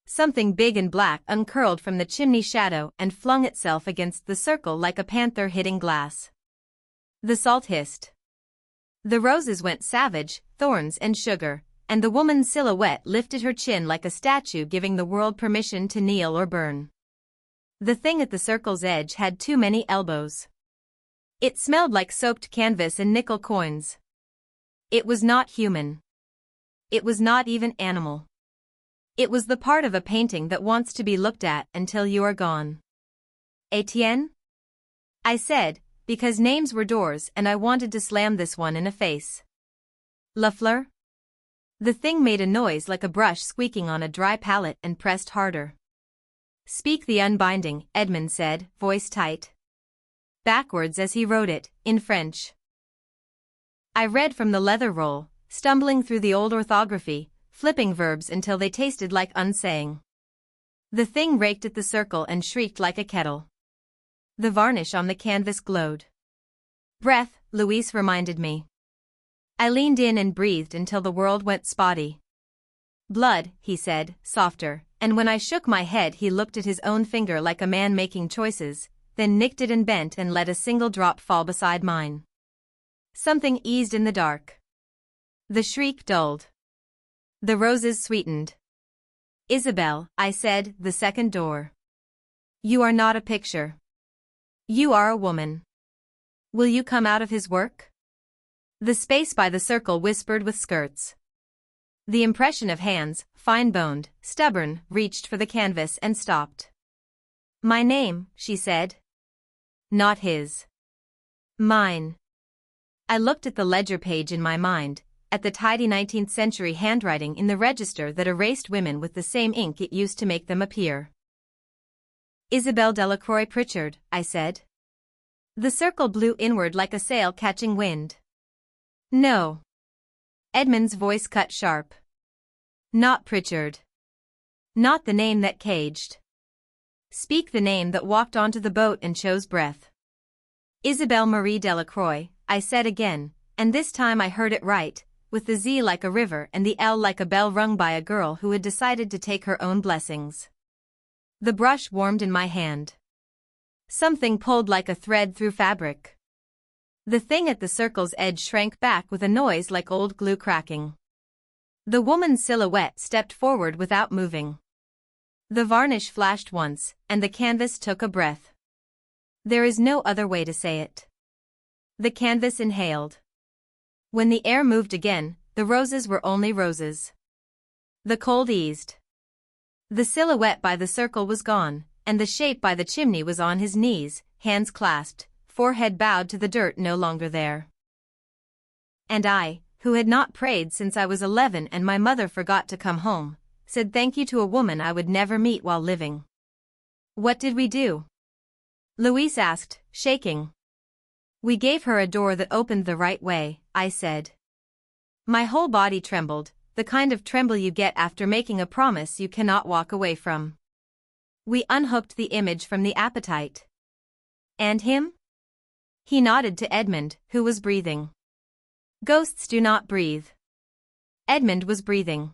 Something big and black uncurled from the chimney shadow and flung itself against the circle like a panther hitting glass. The salt hissed. The roses went savage, thorns and sugar, and the woman's silhouette lifted her chin like a statue giving the world permission to kneel or burn. The thing at the circle's edge had too many elbows. It smelled like soaked canvas and nickel coins. It was not human. It was not even animal. It was the part of a painting that wants to be looked at until you are gone. "Etienne?" I said, because names were doors and I wanted to slam this one in the face. "Lafleur?" The thing made a noise like a brush squeaking on a dry pallet and pressed harder. "Speak the unbinding," Edmund said, voice tight. Backwards as he wrote it, in French. I read from the leather roll, stumbling through the old orthography, flipping verbs until they tasted like unsaying. The thing raked at the circle and shrieked like a kettle. The varnish on the canvas glowed. "Breath," Luis reminded me. I leaned in and breathed until the world went spotty. "Blood," he said, softer, and when I shook my head he looked at his own finger like a man making choices, then nicked it and bent and let a single drop fall beside mine. Something eased in the dark. The shriek dulled. The roses sweetened. "Isabel," I said, the second door. "You are not a picture. You are a woman. Will you come out of his work? The space by the circle whispered with skirts. The impression of hands, fine-boned, stubborn, reached for the canvas and stopped. My name, she said. Not his. Mine. I looked at the ledger page in my mind, at the tidy 19th-century handwriting in the register that erased women with the same ink it used to make them appear. Isabel Delacroix Pritchard, I said. The circle blew inward like a sail catching wind. No. Edmund's voice cut sharp. Not Pritchard. Not the name that caged. Speak the name that walked onto the boat and chose breath. Isabelle Marie Delacroix, I said again, and this time I heard it right, with the Z like a river and the L like a bell rung by a girl who had decided to take her own blessings. The brush warmed in my hand. Something pulled like a thread through fabric. The thing at the circle's edge shrank back with a noise like old glue cracking. The woman's silhouette stepped forward without moving. The varnish flashed once, and the canvas took a breath. There is no other way to say it. The canvas inhaled. When the air moved again, the roses were only roses. The cold eased. The silhouette by the circle was gone, and the shape by the chimney was on his knees, hands clasped, forehead bowed to the dirt no longer there. And I, who had not prayed since I was 11 and my mother forgot to come home, said thank you to a woman I would never meet while living. What did we do? Louise asked, shaking. We gave her a door that opened the right way, I said. My whole body trembled, the kind of tremble you get after making a promise you cannot walk away from. We unhooked the image from the appetite. And him? He nodded to Edmund, who was breathing. Ghosts do not breathe. Edmund was breathing.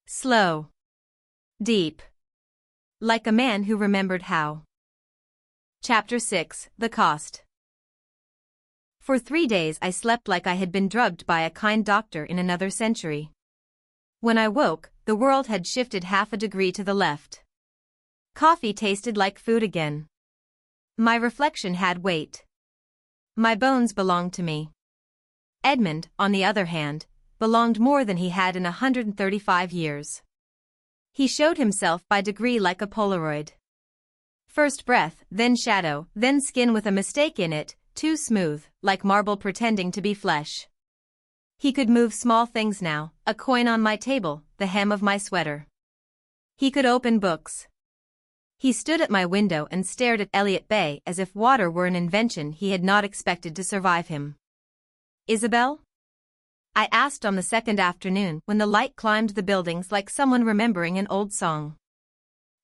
Slow. Deep. Like a man who remembered how. Chapter 6, The Cost. For 3 days I slept like I had been drugged by a kind doctor in another century. When I woke, the world had shifted half a degree to the left. Coffee tasted like food again. My reflection had weight. My bones belonged to me. Edmund, on the other hand, belonged more than he had in 135 years. He showed himself by degree like a Polaroid. First breath, then shadow, then skin with a mistake in it, too smooth, like marble pretending to be flesh. He could move small things now, a coin on my table, the hem of my sweater. He could open books. He stood at my window and stared at Elliott Bay as if water were an invention he had not expected to survive him. Isabel? I asked on the second afternoon when the light climbed the buildings like someone remembering an old song.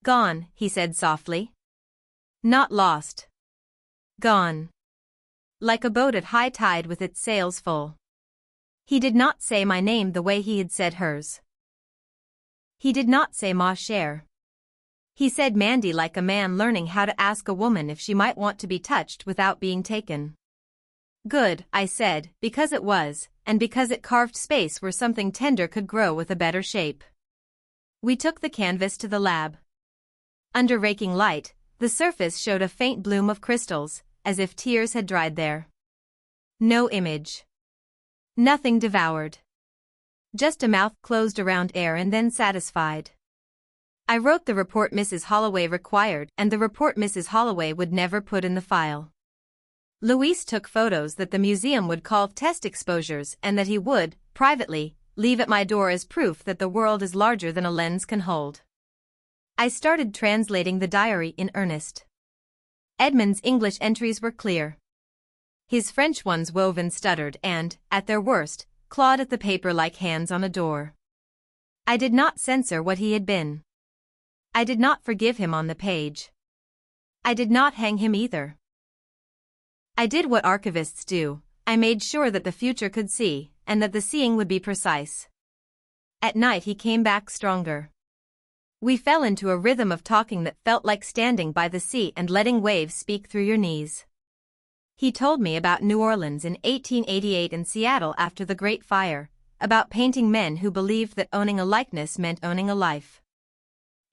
Gone, he said softly. Not lost. Gone. Like a boat at high tide with its sails full. He did not say my name the way he had said hers. He did not say ma chère. He said Mandy like a man learning how to ask a woman if she might want to be touched without being taken. Good, I said, because it was, and because it carved space where something tender could grow with a better shape. We took the canvas to the lab. Under raking light, the surface showed a faint bloom of crystals, as if tears had dried there. No image. Nothing devoured. Just a mouth closed around air and then satisfied. I wrote the report Mrs. Holloway required and the report Mrs. Holloway would never put in the file. Louise took photos that the museum would call test exposures and that he would, privately, leave at my door as proof that the world is larger than a lens can hold. I started translating the diary in earnest. Edmund's English entries were clear. His French ones wove and stuttered and, at their worst, clawed at the paper like hands on a door. I did not censor what he had been. I did not forgive him on the page. I did not hang him either. I did what archivists do, I made sure that the future could see, and that the seeing would be precise. At night he came back stronger. We fell into a rhythm of talking that felt like standing by the sea and letting waves speak through your knees. He told me about New Orleans in 1888 and Seattle after the Great Fire, about painting men who believed that owning a likeness meant owning a life.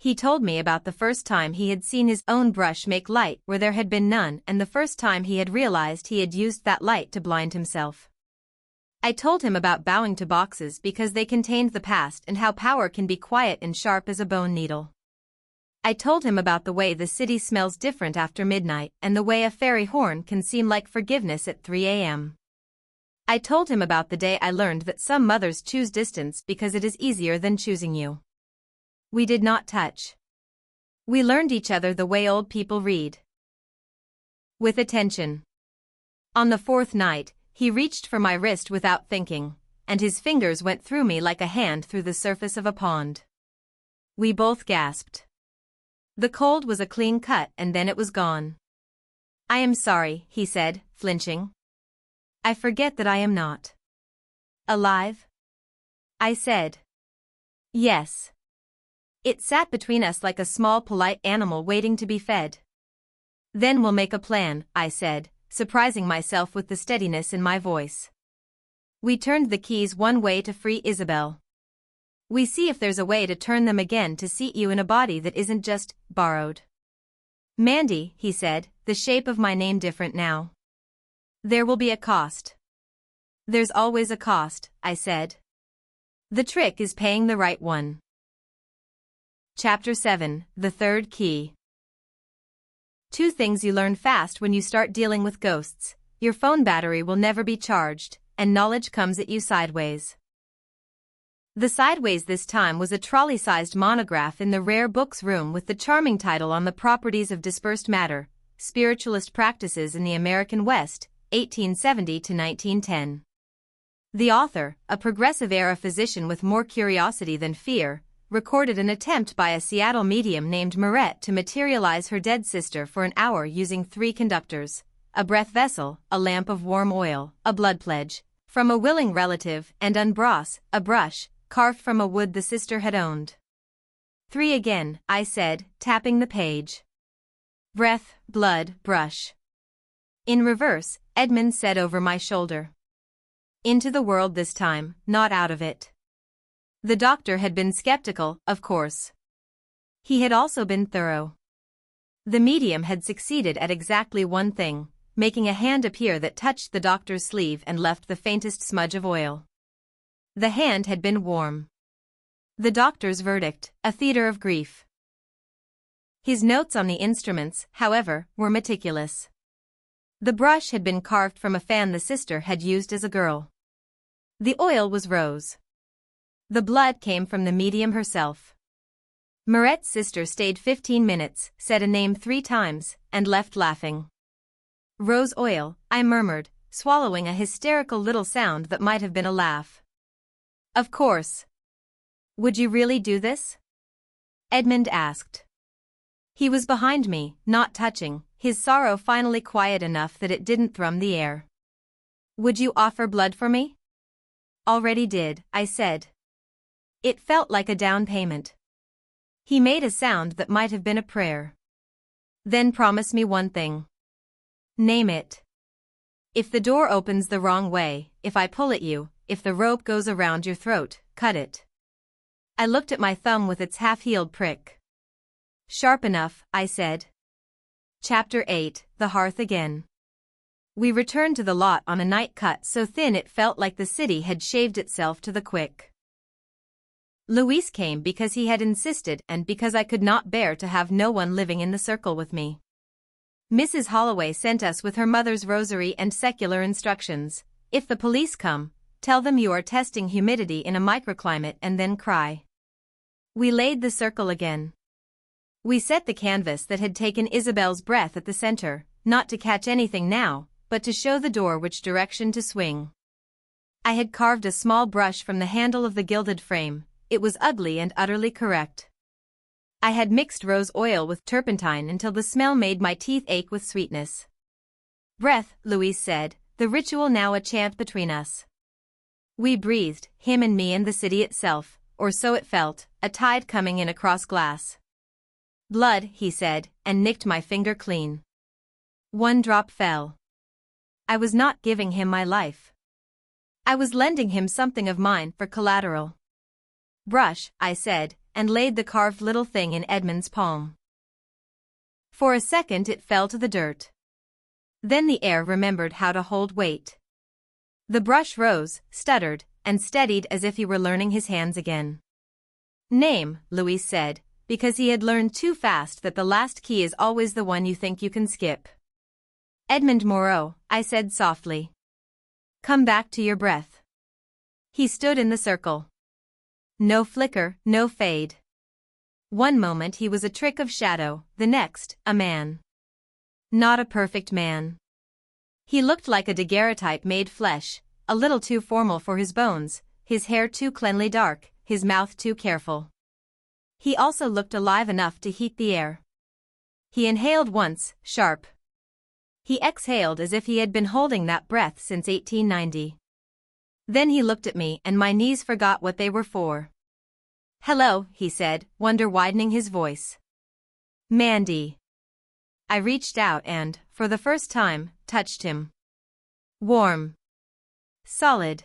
He told me about the first time he had seen his own brush make light where there had been none, and the first time he had realized he had used that light to blind himself. I told him about bowing to boxes because they contained the past and how power can be quiet and sharp as a bone needle. I told him about the way the city smells different after midnight and the way a fairy horn can seem like forgiveness at 3 a.m. I told him about the day I learned that some mothers choose distance because it is easier than choosing you. We did not touch. We learned each other the way old people read. With attention. On the fourth night, he reached for my wrist without thinking, and his fingers went through me like a hand through the surface of a pond. We both gasped. The cold was a clean cut and then it was gone. I am sorry, he said, flinching. I forget that I am not alive? I said. Yes. It sat between us like a small polite animal waiting to be fed. Then we'll make a plan, I said, surprising myself with the steadiness in my voice. We turned the keys one way to free Isabel. We see if there's a way to turn them again to seat you in a body that isn't just borrowed. Mandy, he said, the shape of my name different now. There will be a cost. There's always a cost, I said. The trick is paying the right one. Chapter 7, The Third Key. 2 things you learn fast when you start dealing with ghosts: your phone battery will never be charged, and knowledge comes at you sideways. The sideways this time was a trolley-sized monograph in the rare books room with the charming title on the Properties of Dispersed Matter, Spiritualist Practices in the American West, 1870 to 1910. The author, a progressive-era physician with more curiosity than fear, recorded an attempt by a Seattle medium named Moreau to materialize her dead sister for an hour using 3 conductors, a breath vessel, a lamp of warm oil, a blood pledge from a willing relative, and unbrass, a brush, carved from a wood the sister had owned. 3 again, I said, tapping the page. Breath, blood, brush. In reverse, Edmund said over my shoulder. Into the world this time, not out of it. The doctor had been skeptical, of course. He had also been thorough. The medium had succeeded at exactly one thing, making a hand appear that touched the doctor's sleeve and left the faintest smudge of oil. The hand had been warm. The doctor's verdict, a theater of grief. His notes on the instruments, however, were meticulous. The brush had been carved from a fan the sister had used as a girl. The oil was rose. The blood came from the medium herself. Moret's sister stayed 15 minutes, said a name 3 times, and left laughing. Rose oil, I murmured, swallowing a hysterical little sound that might have been a laugh. Of course. Would you really do this? Edmund asked. He was behind me, not touching, his sorrow finally quiet enough that it didn't thrum the air. Would you offer blood for me? Already did, I said. It felt like a down payment. He made a sound that might have been a prayer. Then promise me one thing. Name it. If the door opens the wrong way, if I pull at you, if the rope goes around your throat, cut it. I looked at my thumb with its half-healed prick. Sharp enough, I said. Chapter 8, The Hearth Again. We returned to the lot on a night cut so thin it felt like the city had shaved itself to the quick. Luis came because he had insisted and because I could not bear to have no one living in the circle with me. Mrs. Holloway sent us with her mother's rosary and secular instructions. If the police come, tell them you are testing humidity in a microclimate and then cry. We laid the circle again. We set the canvas that had taken Isabel's breath at the center, not to catch anything now, but to show the door which direction to swing. I had carved a small brush from the handle of the gilded frame. It was ugly and utterly correct. I had mixed rose oil with turpentine until the smell made my teeth ache with sweetness. Breath, Louise said, the ritual now a chant between us. We breathed, him and me and the city itself, or so it felt, a tide coming in across glass. Blood, he said, and nicked my finger clean. 1 drop fell. I was not giving him my life. I was lending him something of mine for collateral. Brush, I said, and laid the carved little thing in Edmund's palm. For a second it fell to the dirt. Then the air remembered how to hold weight. The brush rose, stuttered, and steadied as if he were learning his hands again. "Name," Louise said, because he had learned too fast that the last key is always the one you think you can skip. "Edmund Moreau," I said softly. "Come back to your breath." He stood in the circle. No flicker, no fade. One moment he was a trick of shadow, the next, a man. Not a perfect man. He looked like a daguerreotype made flesh, a little too formal for his bones, his hair too cleanly dark, his mouth too careful. He also looked alive enough to heat the air. He inhaled once, sharp. He exhaled as if he had been holding that breath since 1890. Then he looked at me and my knees forgot what they were for. "Hello," he said, wonder widening his voice. "Mandy." I reached out and, for the first time, touched him. Warm. Solid.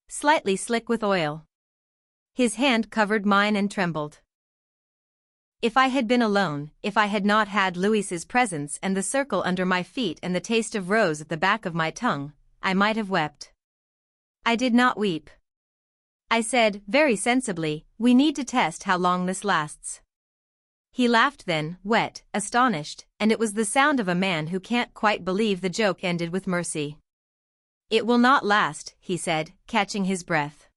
Slightly slick with oil. His hand covered mine and trembled. If I had been alone, if I had not had Louise's presence and the circle under my feet and the taste of rose at the back of my tongue, I might have wept. I did not weep. I said, very sensibly, "We need to test how long this lasts." He laughed then, wet, astonished, and it was the sound of a man who can't quite believe the joke ended with mercy. "It will not last," he said, catching his breath.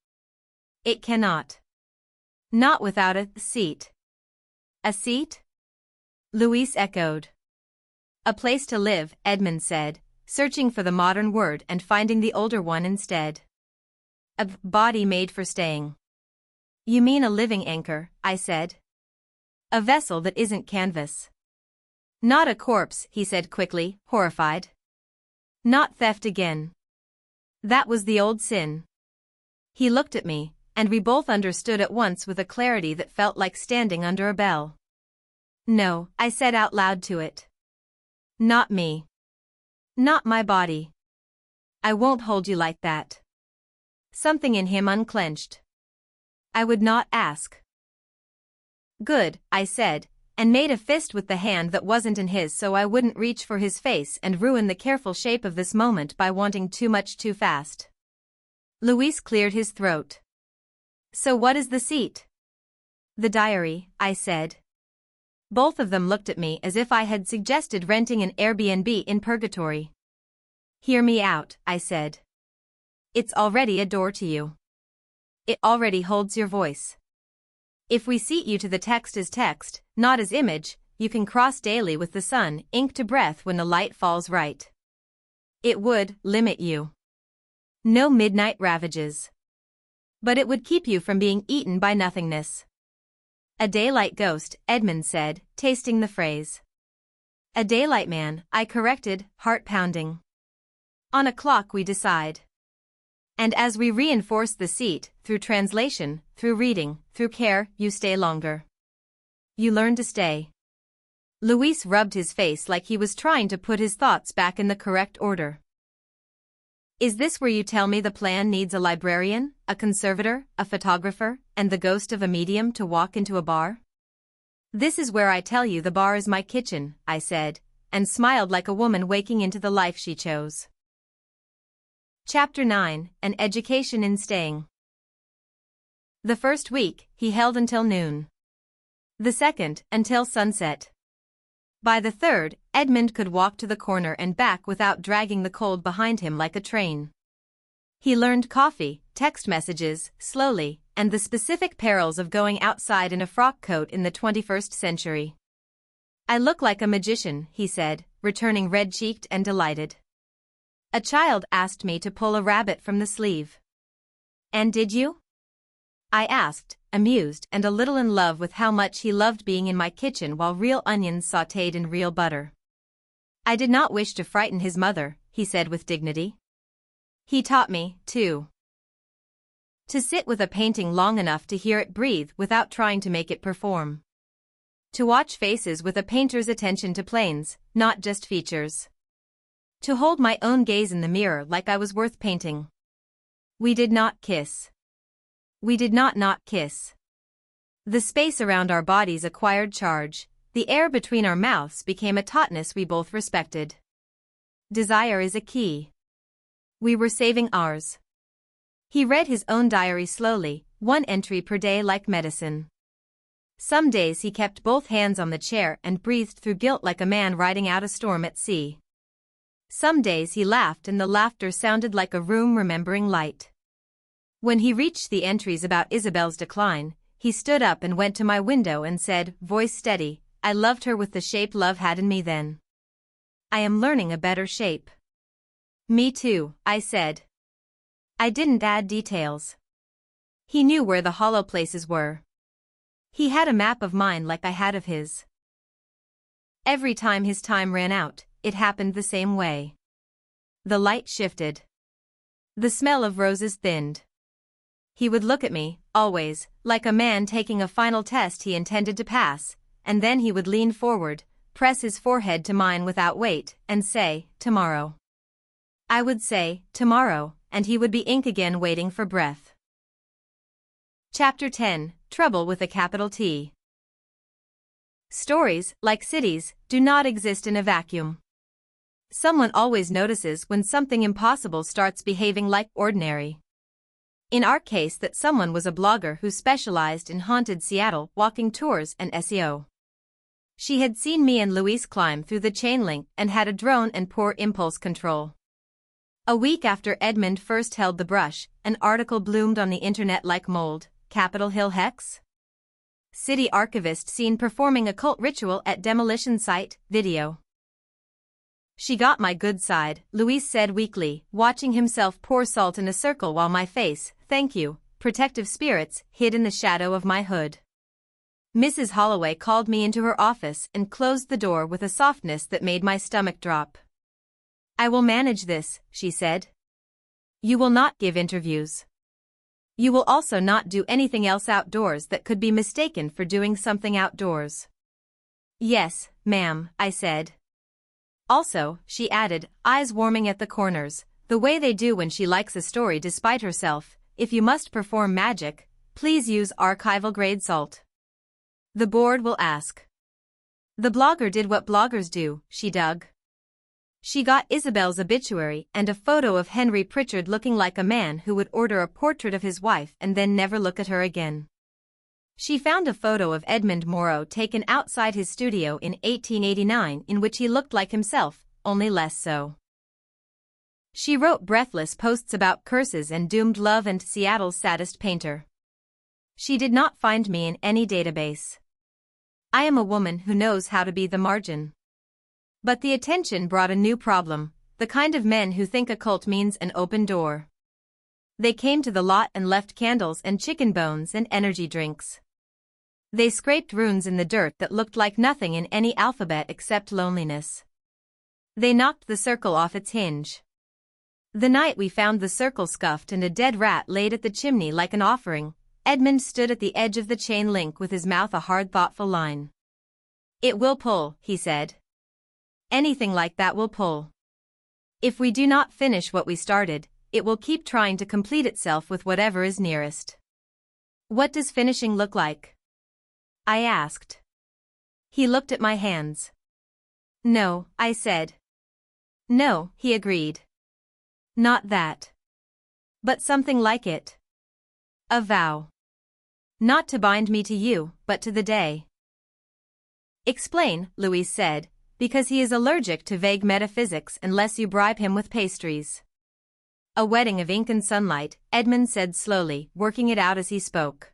"It cannot. Not without a seat." "A seat?" Louise echoed. "A place to live," Edmund said, searching for the modern word and finding the older one instead. "A body made for staying." "You mean a living anchor," I said. "A vessel that isn't canvas." "Not a corpse," he said quickly, horrified. "Not theft again. That was the old sin." He looked at me, and we both understood at once with a clarity that felt like standing under a bell. "No," I said out loud to it. "Not me. Not my body. I won't hold you like that." Something in him unclenched. "I would not ask." "Good," I said, and made a fist with the hand that wasn't in his so I wouldn't reach for his face and ruin the careful shape of this moment by wanting too much too fast. Louise cleared his throat. "So what is the seat?" "The diary," I said. Both of them looked at me as if I had suggested renting an Airbnb in purgatory. "Hear me out," I said. "It's already a door to you. It already holds your voice. If we seat you to the text as text, not as image, you can cross daily with the sun, ink to breath when the light falls right. It would limit you. No midnight ravages. But it would keep you from being eaten by nothingness." "A daylight ghost," Edmund said, tasting the phrase. "A daylight man," I corrected, heart pounding. "On a clock we decide." And as we reinforce the seat, through translation, through reading, through care, you stay longer. You learn to stay. Luis rubbed his face like he was trying to put his thoughts back in the correct order. "Is this where you tell me the plan needs a librarian, a conservator, a photographer, and the ghost of a medium to walk into a bar?" "This is where I tell you the bar is my kitchen," I said, and smiled like a woman waking into the life she chose. Chapter 9, An Education in Staying. The first week, he held until noon. The second, until sunset. By the third, Edmund could walk to the corner and back without dragging the cold behind him like a train. He learned coffee, text messages, slowly, and the specific perils of going outside in a frock coat in the 21st century. "I look like a magician," he said, returning red-cheeked and delighted. "A child asked me to pull a rabbit from the sleeve." "And did you?" I asked, amused and a little in love with how much he loved being in my kitchen while real onions sautéed in real butter. "I did not wish to frighten his mother," he said with dignity. He taught me, too, to sit with a painting long enough to hear it breathe without trying to make it perform. To watch faces with a painter's attention to planes, not just features. To hold my own gaze in the mirror like I was worth painting. We did not kiss. We did not kiss. The space around our bodies acquired charge, the air between our mouths became a tautness we both respected. Desire is a key. We were saving ours. He read his own diary slowly, one entry per day like medicine. Some days he kept both hands on the chair and breathed through guilt like a man riding out a storm at sea. Some days he laughed and the laughter sounded like a room remembering light. When he reached the entries about Isabel's decline, he stood up and went to my window and said, voice steady, I loved her with the shape love had in me then. I am learning a better shape. Me too, I said. I didn't add details. He knew where the hollow places were. He had a map of mine like I had of his. Every time his time ran out, it happened the same way. The light shifted. The smell of roses thinned. He would look at me, always, like a man taking a final test he intended to pass, and then he would lean forward, press his forehead to mine without weight, and say, tomorrow. I would say, tomorrow, and he would be ink again waiting for breath. Chapter 10, Trouble with a capital T. Stories, like cities, do not exist in a vacuum. Someone always notices when something impossible starts behaving like ordinary. In our case, that someone was a blogger who specialized in haunted Seattle walking tours and SEO. She had seen me and Louise climb through the chain link and had a drone and poor impulse control. A week after Edmund first held the brush, an article bloomed on the internet like mold, Capitol Hill Hex? City archivist seen performing occult ritual at demolition site, video. She got my good side, Louise said weakly, watching himself pour salt in a circle while my face, thank you, protective spirits, hid in the shadow of my hood. Mrs. Holloway called me into her office and closed the door with a softness that made my stomach drop. I will manage this, she said. You will not give interviews. You will also not do anything else outdoors that could be mistaken for doing something outdoors. Yes, ma'am, I said. Also, she added, eyes warming at the corners, the way they do when she likes a story despite herself, if you must perform magic, please use archival-grade salt. The board will ask. The blogger did what bloggers do, she dug. She got Isabel's obituary and a photo of Henry Pritchard looking like a man who would order a portrait of his wife and then never look at her again. She found a photo of Edmund Moreau taken outside his studio in 1889 in which he looked like himself, only less so. She wrote breathless posts about curses and doomed love and Seattle's saddest painter. She did not find me in any database. I am a woman who knows how to be the margin. But the attention brought a new problem, the kind of men who think a cult means an open door. They came to the lot and left candles and chicken bones and energy drinks. They scraped runes in the dirt that looked like nothing in any alphabet except loneliness. They knocked the circle off its hinge. The night we found the circle scuffed and a dead rat laid at the chimney like an offering, Edmund stood at the edge of the chain link with his mouth a hard thoughtful line. It will pull, he said. Anything like that will pull. If we do not finish what we started, it will keep trying to complete itself with whatever is nearest. What does finishing look like? I asked. He looked at my hands. No, I said. No, he agreed. Not that. But something like it. A vow. Not to bind me to you, but to the day. Explain, Louise said, because he is allergic to vague metaphysics unless you bribe him with pastries. A wedding of ink and sunlight, Edmund said slowly, working it out as he spoke.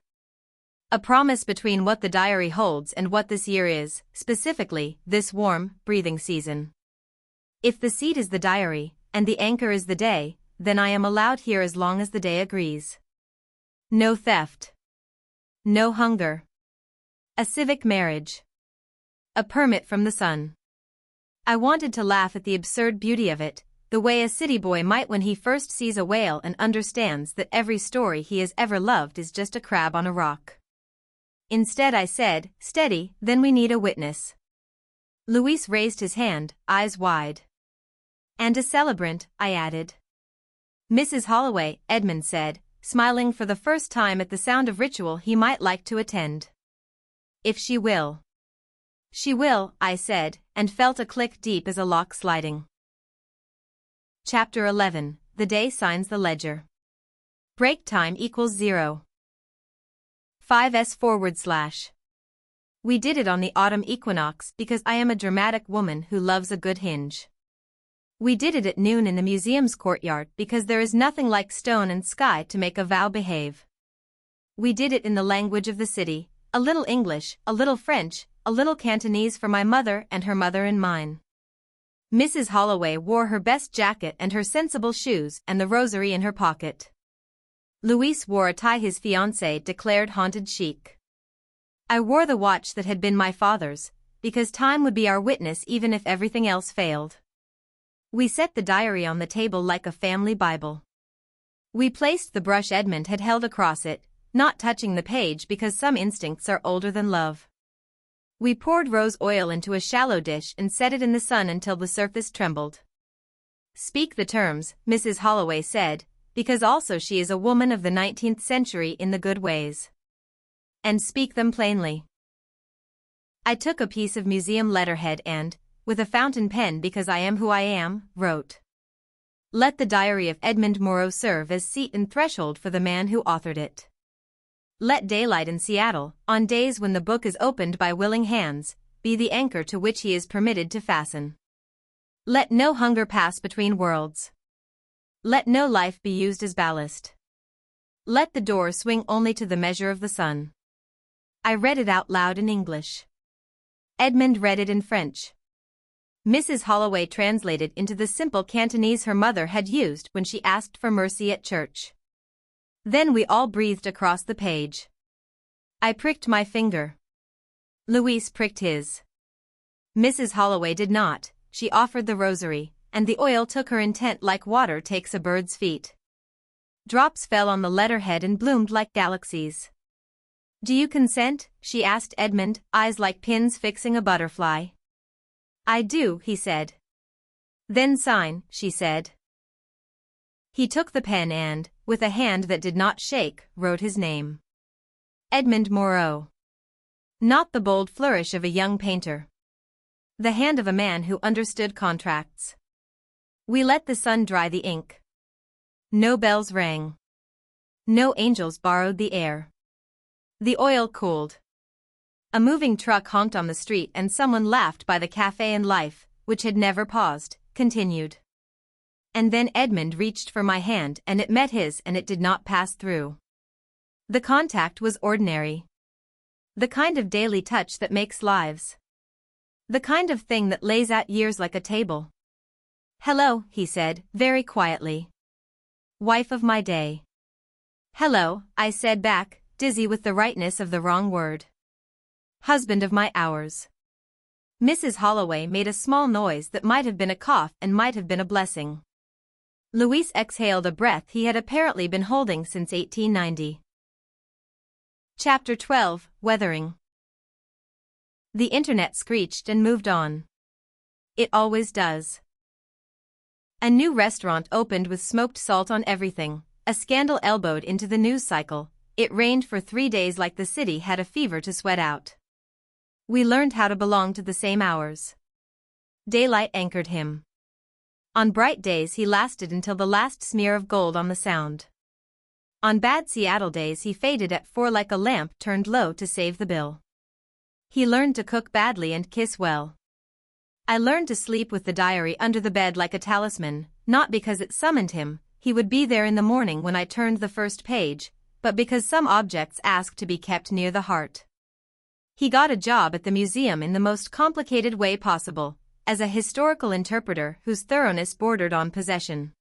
A promise between what the diary holds and what this year is, specifically, this warm, breathing season. If the seed is the diary, and the anchor is the day, then I am allowed here as long as the day agrees. No theft. No hunger. A civic marriage. A permit from the sun. I wanted to laugh at the absurd beauty of it, the way a city boy might when he first sees a whale and understands that every story he has ever loved is just a crab on a rock. Instead I said, steady, then we need a witness. Luis raised his hand, eyes wide. And a celebrant, I added. Mrs. Holloway, Edmund said, smiling for the first time at the sound of ritual he might like to attend. If she will. She will, I said, and felt a click deep as a lock sliding. Chapter 11, The Day Signs the Ledger. Break time equals 0. 5s/. We did it on the autumn equinox because I am a dramatic woman who loves a good hinge. We did it at noon in the museum's courtyard because there is nothing like stone and sky to make a vow behave. We did it in the language of the city, a little English, a little French, a little Cantonese for my mother and her mother and mine. Mrs. Holloway wore her best jacket and her sensible shoes and the rosary in her pocket. Louis wore a tie his fiancé declared haunted chic. I wore the watch that had been my father's, because time would be our witness even if everything else failed. We set the diary on the table like a family Bible. We placed the brush Edmund had held across it, not touching the page because some instincts are older than love. We poured rose oil into a shallow dish and set it in the sun until the surface trembled. Speak the terms, Mrs. Holloway said, because also she is a woman of the 19th century in the good ways. And speak them plainly. I took a piece of museum letterhead and, with a fountain pen because I am who I am, wrote. Let the diary of Edmund Moreau serve as seat and threshold for the man who authored it. Let daylight in Seattle, on days when the book is opened by willing hands, be the anchor to which he is permitted to fasten. Let no hunger pass between worlds. Let no life be used as ballast. Let the door swing only to the measure of the sun. I read it out loud in English. Edmund read it in French. Mrs. Holloway translated into the simple Cantonese her mother had used when she asked for mercy at church. Then we all breathed across the page. I pricked my finger. Louis pricked his. Mrs. Holloway did not, she offered the rosary, and the oil took her intent like water takes a bird's feet. Drops fell on the letterhead and bloomed like galaxies. Do you consent? She asked Edmund, eyes like pins fixing a butterfly. I do, he said. Then sign, she said. He took the pen and, with a hand that did not shake, wrote his name. Edmund Moreau. Not the bold flourish of a young painter. The hand of a man who understood contracts. We let the sun dry the ink. No bells rang. No angels borrowed the air. The oil cooled. A moving truck honked on the street and someone laughed by the cafe, and life, which had never paused, continued. And then Edmund reached for my hand and it met his and it did not pass through. The contact was ordinary. The kind of daily touch that makes lives. The kind of thing that lays out years like a table. Hello, he said, very quietly. Wife of my day. Hello, I said back, dizzy with the rightness of the wrong word. Husband of my hours. Mrs. Holloway made a small noise that might have been a cough and might have been a blessing. Louis exhaled a breath he had apparently been holding since 1890. Chapter 12, Weathering. The internet screeched and moved on. It always does. A new restaurant opened with smoked salt on everything, a scandal elbowed into the news cycle, it rained for 3 days like the city had a fever to sweat out. We learned how to belong to the same hours. Daylight anchored him. On bright days he lasted until the last smear of gold on the sound. On bad Seattle days he faded at 4 like a lamp turned low to save the bill. He learned to cook badly and kiss well. I learned to sleep with the diary under the bed like a talisman, not because it summoned him, he would be there in the morning when I turned the first page, but because some objects asked to be kept near the heart. He got a job at the museum in the most complicated way possible, as a historical interpreter whose thoroughness bordered on possession.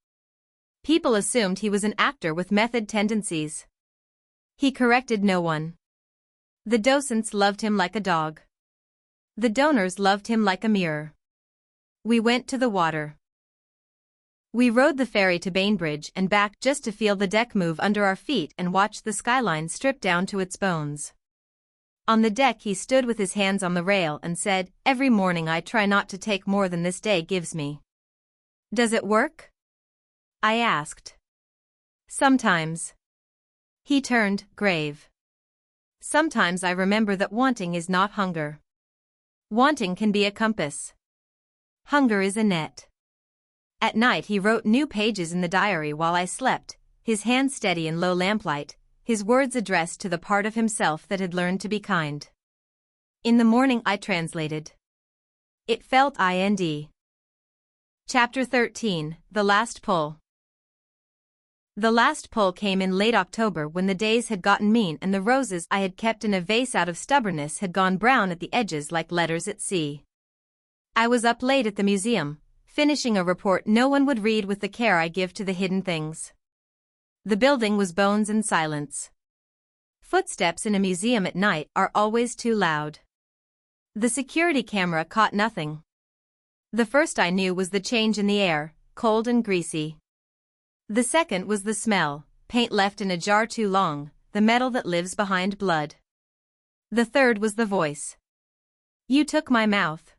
People assumed he was an actor with method tendencies. He corrected no one. The docents loved him like a dog. The donors loved him like a mirror. We went to the water. We rode the ferry to Bainbridge and back just to feel the deck move under our feet and watch the skyline strip down to its bones. On the deck he stood with his hands on the rail and said, "Every morning I try not to take more than this day gives me." "Does it work?" I asked. "Sometimes." He turned, grave. Sometimes I remember that wanting is not hunger. Wanting can be a compass. Hunger is a net. At night he wrote new pages in the diary while I slept, his hand steady in low lamplight, his words addressed to the part of himself that had learned to be kind. In the morning I translated. It felt ind. Chapter 13, The Last Pull. The last pull came in late October when the days had gotten mean and the roses I had kept in a vase out of stubbornness had gone brown at the edges like letters at sea. I was up late at the museum, finishing a report no one would read with the care I give to the hidden things. The building was bones and silence. Footsteps in a museum at night are always too loud. The security camera caught nothing. The first I knew was the change in the air, cold and greasy. The second was the smell, paint left in a jar too long, the metal that lives behind blood. The third was the voice. You took my mouth.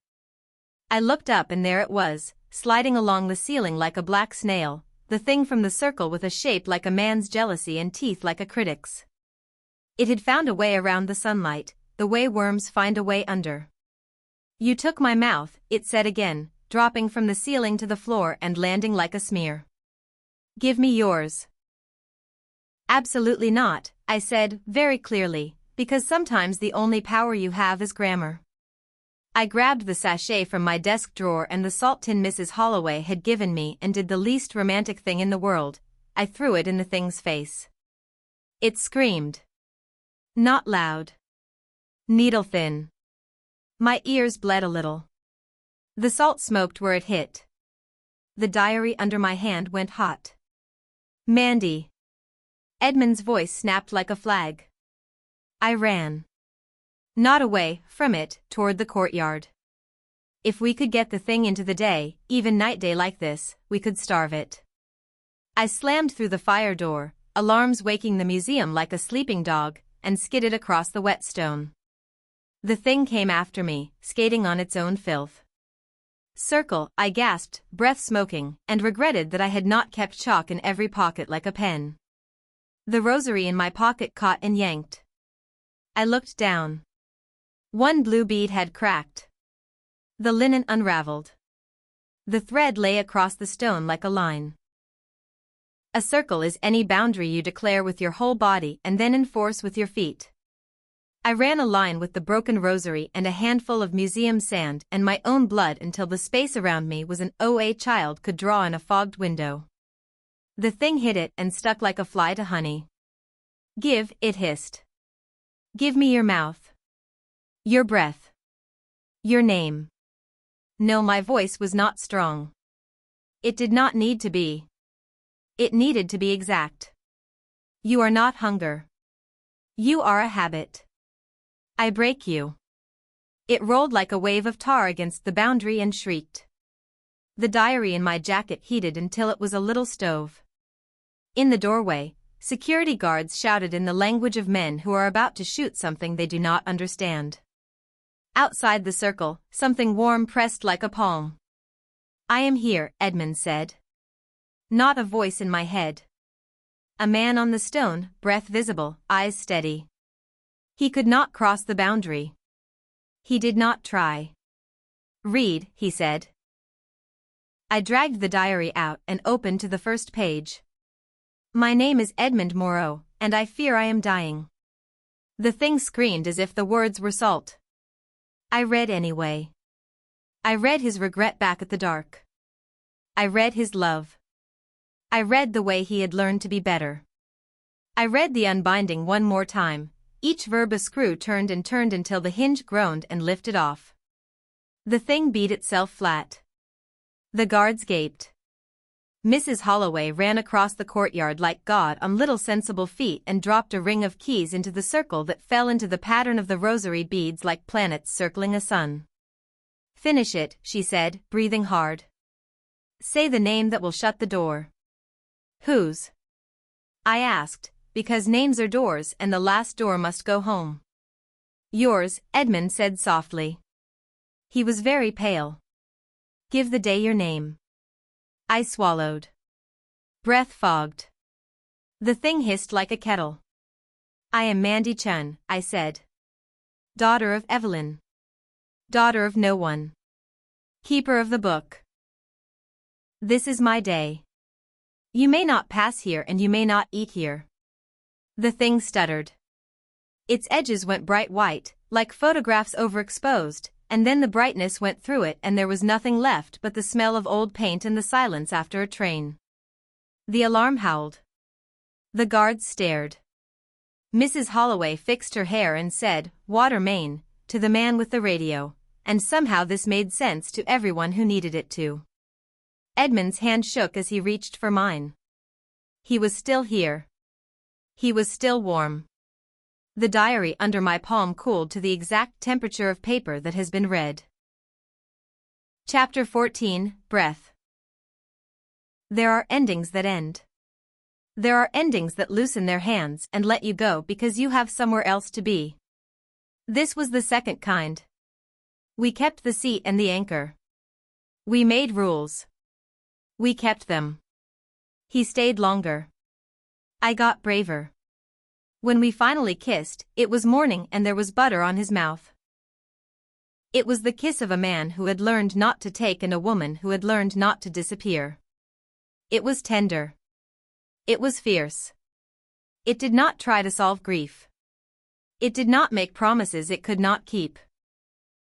I looked up and there it was, sliding along the ceiling like a black snail, the thing from the circle with a shape like a man's jealousy and teeth like a critic's. It had found a way around the sunlight, the way worms find a way under. You took my mouth, it said again, dropping from the ceiling to the floor and landing like a smear. Give me yours. Absolutely not, I said, very clearly, because sometimes the only power you have is grammar. I grabbed the sachet from my desk drawer and the salt tin Mrs. Holloway had given me and did the least romantic thing in the world. I threw it in the thing's face. It screamed. Not loud. Needle thin. My ears bled a little. The salt smoked where it hit. The diary under my hand went hot. Mandy. Edmund's voice snapped like a flag. I ran. Not away from it, toward the courtyard. If we could get the thing into the day, even night day like this, we could starve it. I slammed through the fire door, alarms waking the museum like a sleeping dog, and skidded across the whetstone. The thing came after me, skating on its own filth. Circle, I gasped, breath smoking, and regretted that I had not kept chalk in every pocket like a pen. The rosary in my pocket caught and yanked. I looked down. One blue bead had cracked. The linen unraveled. The thread lay across the stone like a line. A circle is any boundary you declare with your whole body and then enforce with your feet. I ran a line with the broken rosary and a handful of museum sand and my own blood until the space around me was an OA child could draw in a fogged window. The thing hit it and stuck like a fly to honey. Give, it hissed. Give me your mouth. Your breath. Your name. No, my voice was not strong. It did not need to be. It needed to be exact. You are not hunger. You are a habit. I break you. It rolled like a wave of tar against the boundary and shrieked. The diary in my jacket heated until it was a little stove. In the doorway, security guards shouted in the language of men who are about to shoot something they do not understand. Outside the circle, something warm pressed like a palm. I am here, Edmund said. Not a voice in my head. A man on the stone, breath visible, eyes steady. He could not cross the boundary. He did not try. Read, he said. I dragged the diary out and opened to the first page. My name is Edmund Moreau, and I fear I am dying. The thing screamed as if the words were salt. I read anyway. I read his regret back at the dark. I read his love. I read the way he had learned to be better. I read the unbinding one more time. Each verb a screw turned and turned until the hinge groaned and lifted off. The thing beat itself flat. The guards gaped. Mrs. Holloway ran across the courtyard like God on little sensible feet and dropped a ring of keys into the circle that fell into the pattern of the rosary beads like planets circling a sun. Finish it, she said, breathing hard. Say the name that will shut the door. Whose? I asked. Because names are doors and the last door must go home. Yours, Edmund said softly. He was very pale. Give the day your name. I swallowed. Breath fogged. The thing hissed like a kettle. I am Mandy Chun, I said. Daughter of Evelyn. Daughter of no one. Keeper of the book. This is my day. You may not pass here and you may not eat here. The thing stuttered. Its edges went bright white, like photographs overexposed, and then the brightness went through it and there was nothing left but the smell of old paint and the silence after a train. The alarm howled. The guards stared. Mrs. Holloway fixed her hair and said, "Water main," to the man with the radio, and somehow this made sense to everyone who needed it to. Edmund's hand shook as he reached for mine. He was still here. He was still warm. The diary under my palm cooled to the exact temperature of paper that has been read. Chapter 14, Breath. There are endings that end. There are endings that loosen their hands and let you go because you have somewhere else to be. This was the second kind. We kept the seat and the anchor. We made rules. We kept them. He stayed longer. I got braver. When we finally kissed, it was morning and there was butter on his mouth. It was the kiss of a man who had learned not to take and a woman who had learned not to disappear. It was tender. It was fierce. It did not try to solve grief. It did not make promises it could not keep.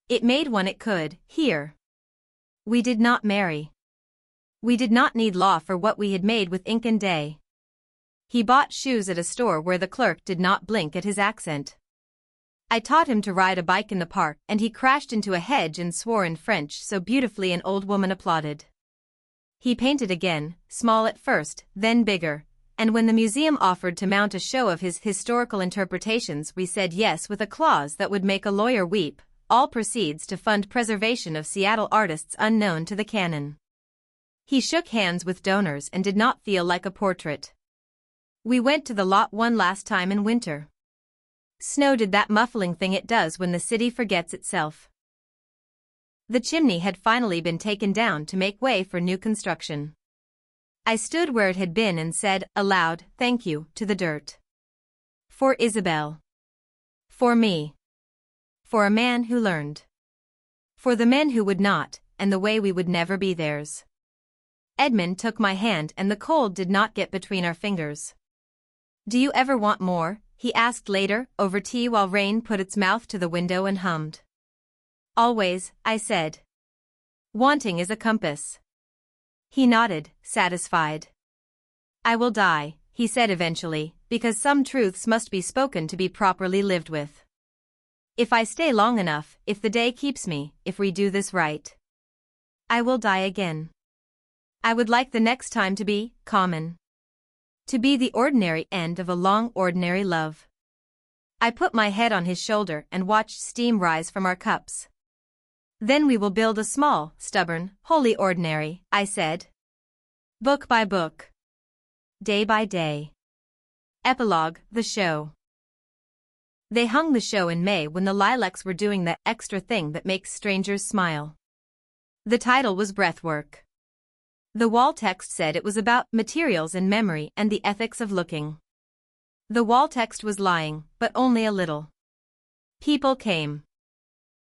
It made one it could, here. We did not marry. We did not need law for what we had made with ink and day. He bought shoes at a store where the clerk did not blink at his accent. I taught him to ride a bike in the park and he crashed into a hedge and swore in French so beautifully an old woman applauded. He painted again, small at first, then bigger, and when the museum offered to mount a show of his historical interpretations we said yes with a clause that would make a lawyer weep, all proceeds to fund preservation of Seattle artists unknown to the canon. He shook hands with donors and did not feel like a portrait. We went to the lot one last time in winter. Snow did that muffling thing it does when the city forgets itself. The chimney had finally been taken down to make way for new construction. I stood where it had been and said, aloud, "Thank you," to the dirt. For Isabel. For me. For a man who learned. For the men who would not, and the way we would never be theirs. Edmund took my hand and the cold did not get between our fingers. "Do you ever want more?" he asked later, over tea while rain put its mouth to the window and hummed. "Always," I said. "Wanting is a compass." He nodded, satisfied. "I will die," he said eventually, "because some truths must be spoken to be properly lived with. If I stay long enough, if the day keeps me, if we do this right, I will die again. I would like the next time to be common. To be the ordinary end of a long ordinary love." I put my head on his shoulder and watched steam rise from our cups. "Then we will build a small, stubborn, holy ordinary," I said. Book by book. Day by day. Epilogue, the show. They hung the show in May when the lilacs were doing that extra thing that makes strangers smile. The title was Breathwork. The wall text said it was about materials and memory and the ethics of looking. The wall text was lying, but only a little. People came.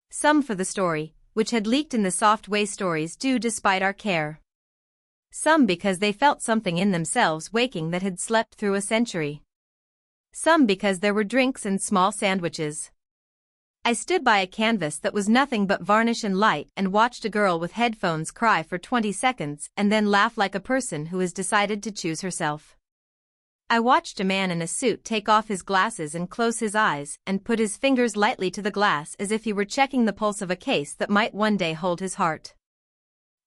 Some for the story, which had leaked in the soft way stories do despite our care. Some because they felt something in themselves waking that had slept through a century. Some because there were drinks and small sandwiches. I stood by a canvas that was nothing but varnish and light and watched a girl with headphones cry for 20 seconds and then laugh like a person who has decided to choose herself. I watched a man in a suit take off his glasses and close his eyes and put his fingers lightly to the glass as if he were checking the pulse of a case that might one day hold his heart.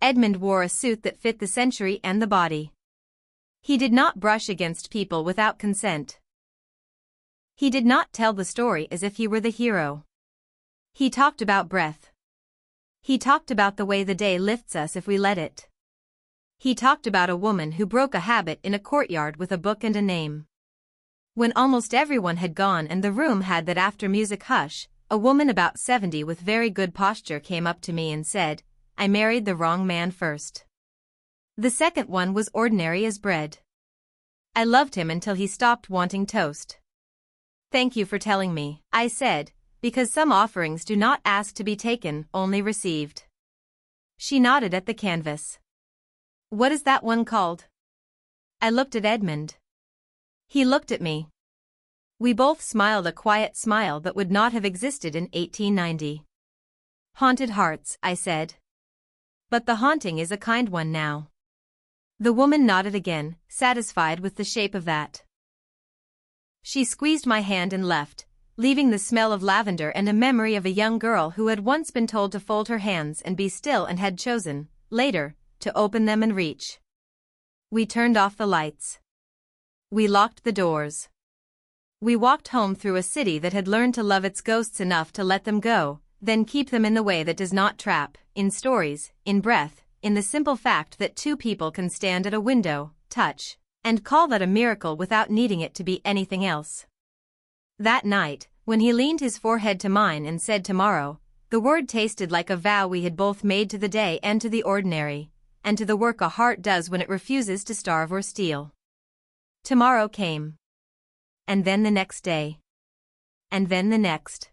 Edmund wore a suit that fit the century and the body. He did not brush against people without consent. He did not tell the story as if he were the hero. He talked about breath. He talked about the way the day lifts us if we let it. He talked about a woman who broke a habit in a courtyard with a book and a name. When almost everyone had gone and the room had that after music hush, a woman about 70 with very good posture came up to me and said, "I married the wrong man first." The second one was ordinary as bread. I loved him until he stopped wanting toast. Thank you for telling me, I said, because some offerings do not ask to be taken, only received. She nodded at the canvas. What is that one called? I looked at Edmund. He looked at me. We both smiled a quiet smile that would not have existed in 1890. Haunted hearts, I said. But the haunting is a kind one now. The woman nodded again, satisfied with the shape of that. She squeezed my hand and left, leaving the smell of lavender and a memory of a young girl who had once been told to fold her hands and be still and had chosen, later, to open them and reach. We turned off the lights. We locked the doors. We walked home through a city that had learned to love its ghosts enough to let them go, then keep them in the way that does not trap, in stories, in breath, in the simple fact that two people can stand at a window, touch, and call that a miracle without needing it to be anything else. That night, when he leaned his forehead to mine and said tomorrow, the word tasted like a vow we had both made to the day and to the ordinary, and to the work a heart does when it refuses to starve or steal. Tomorrow came. And then the next day. And then the next.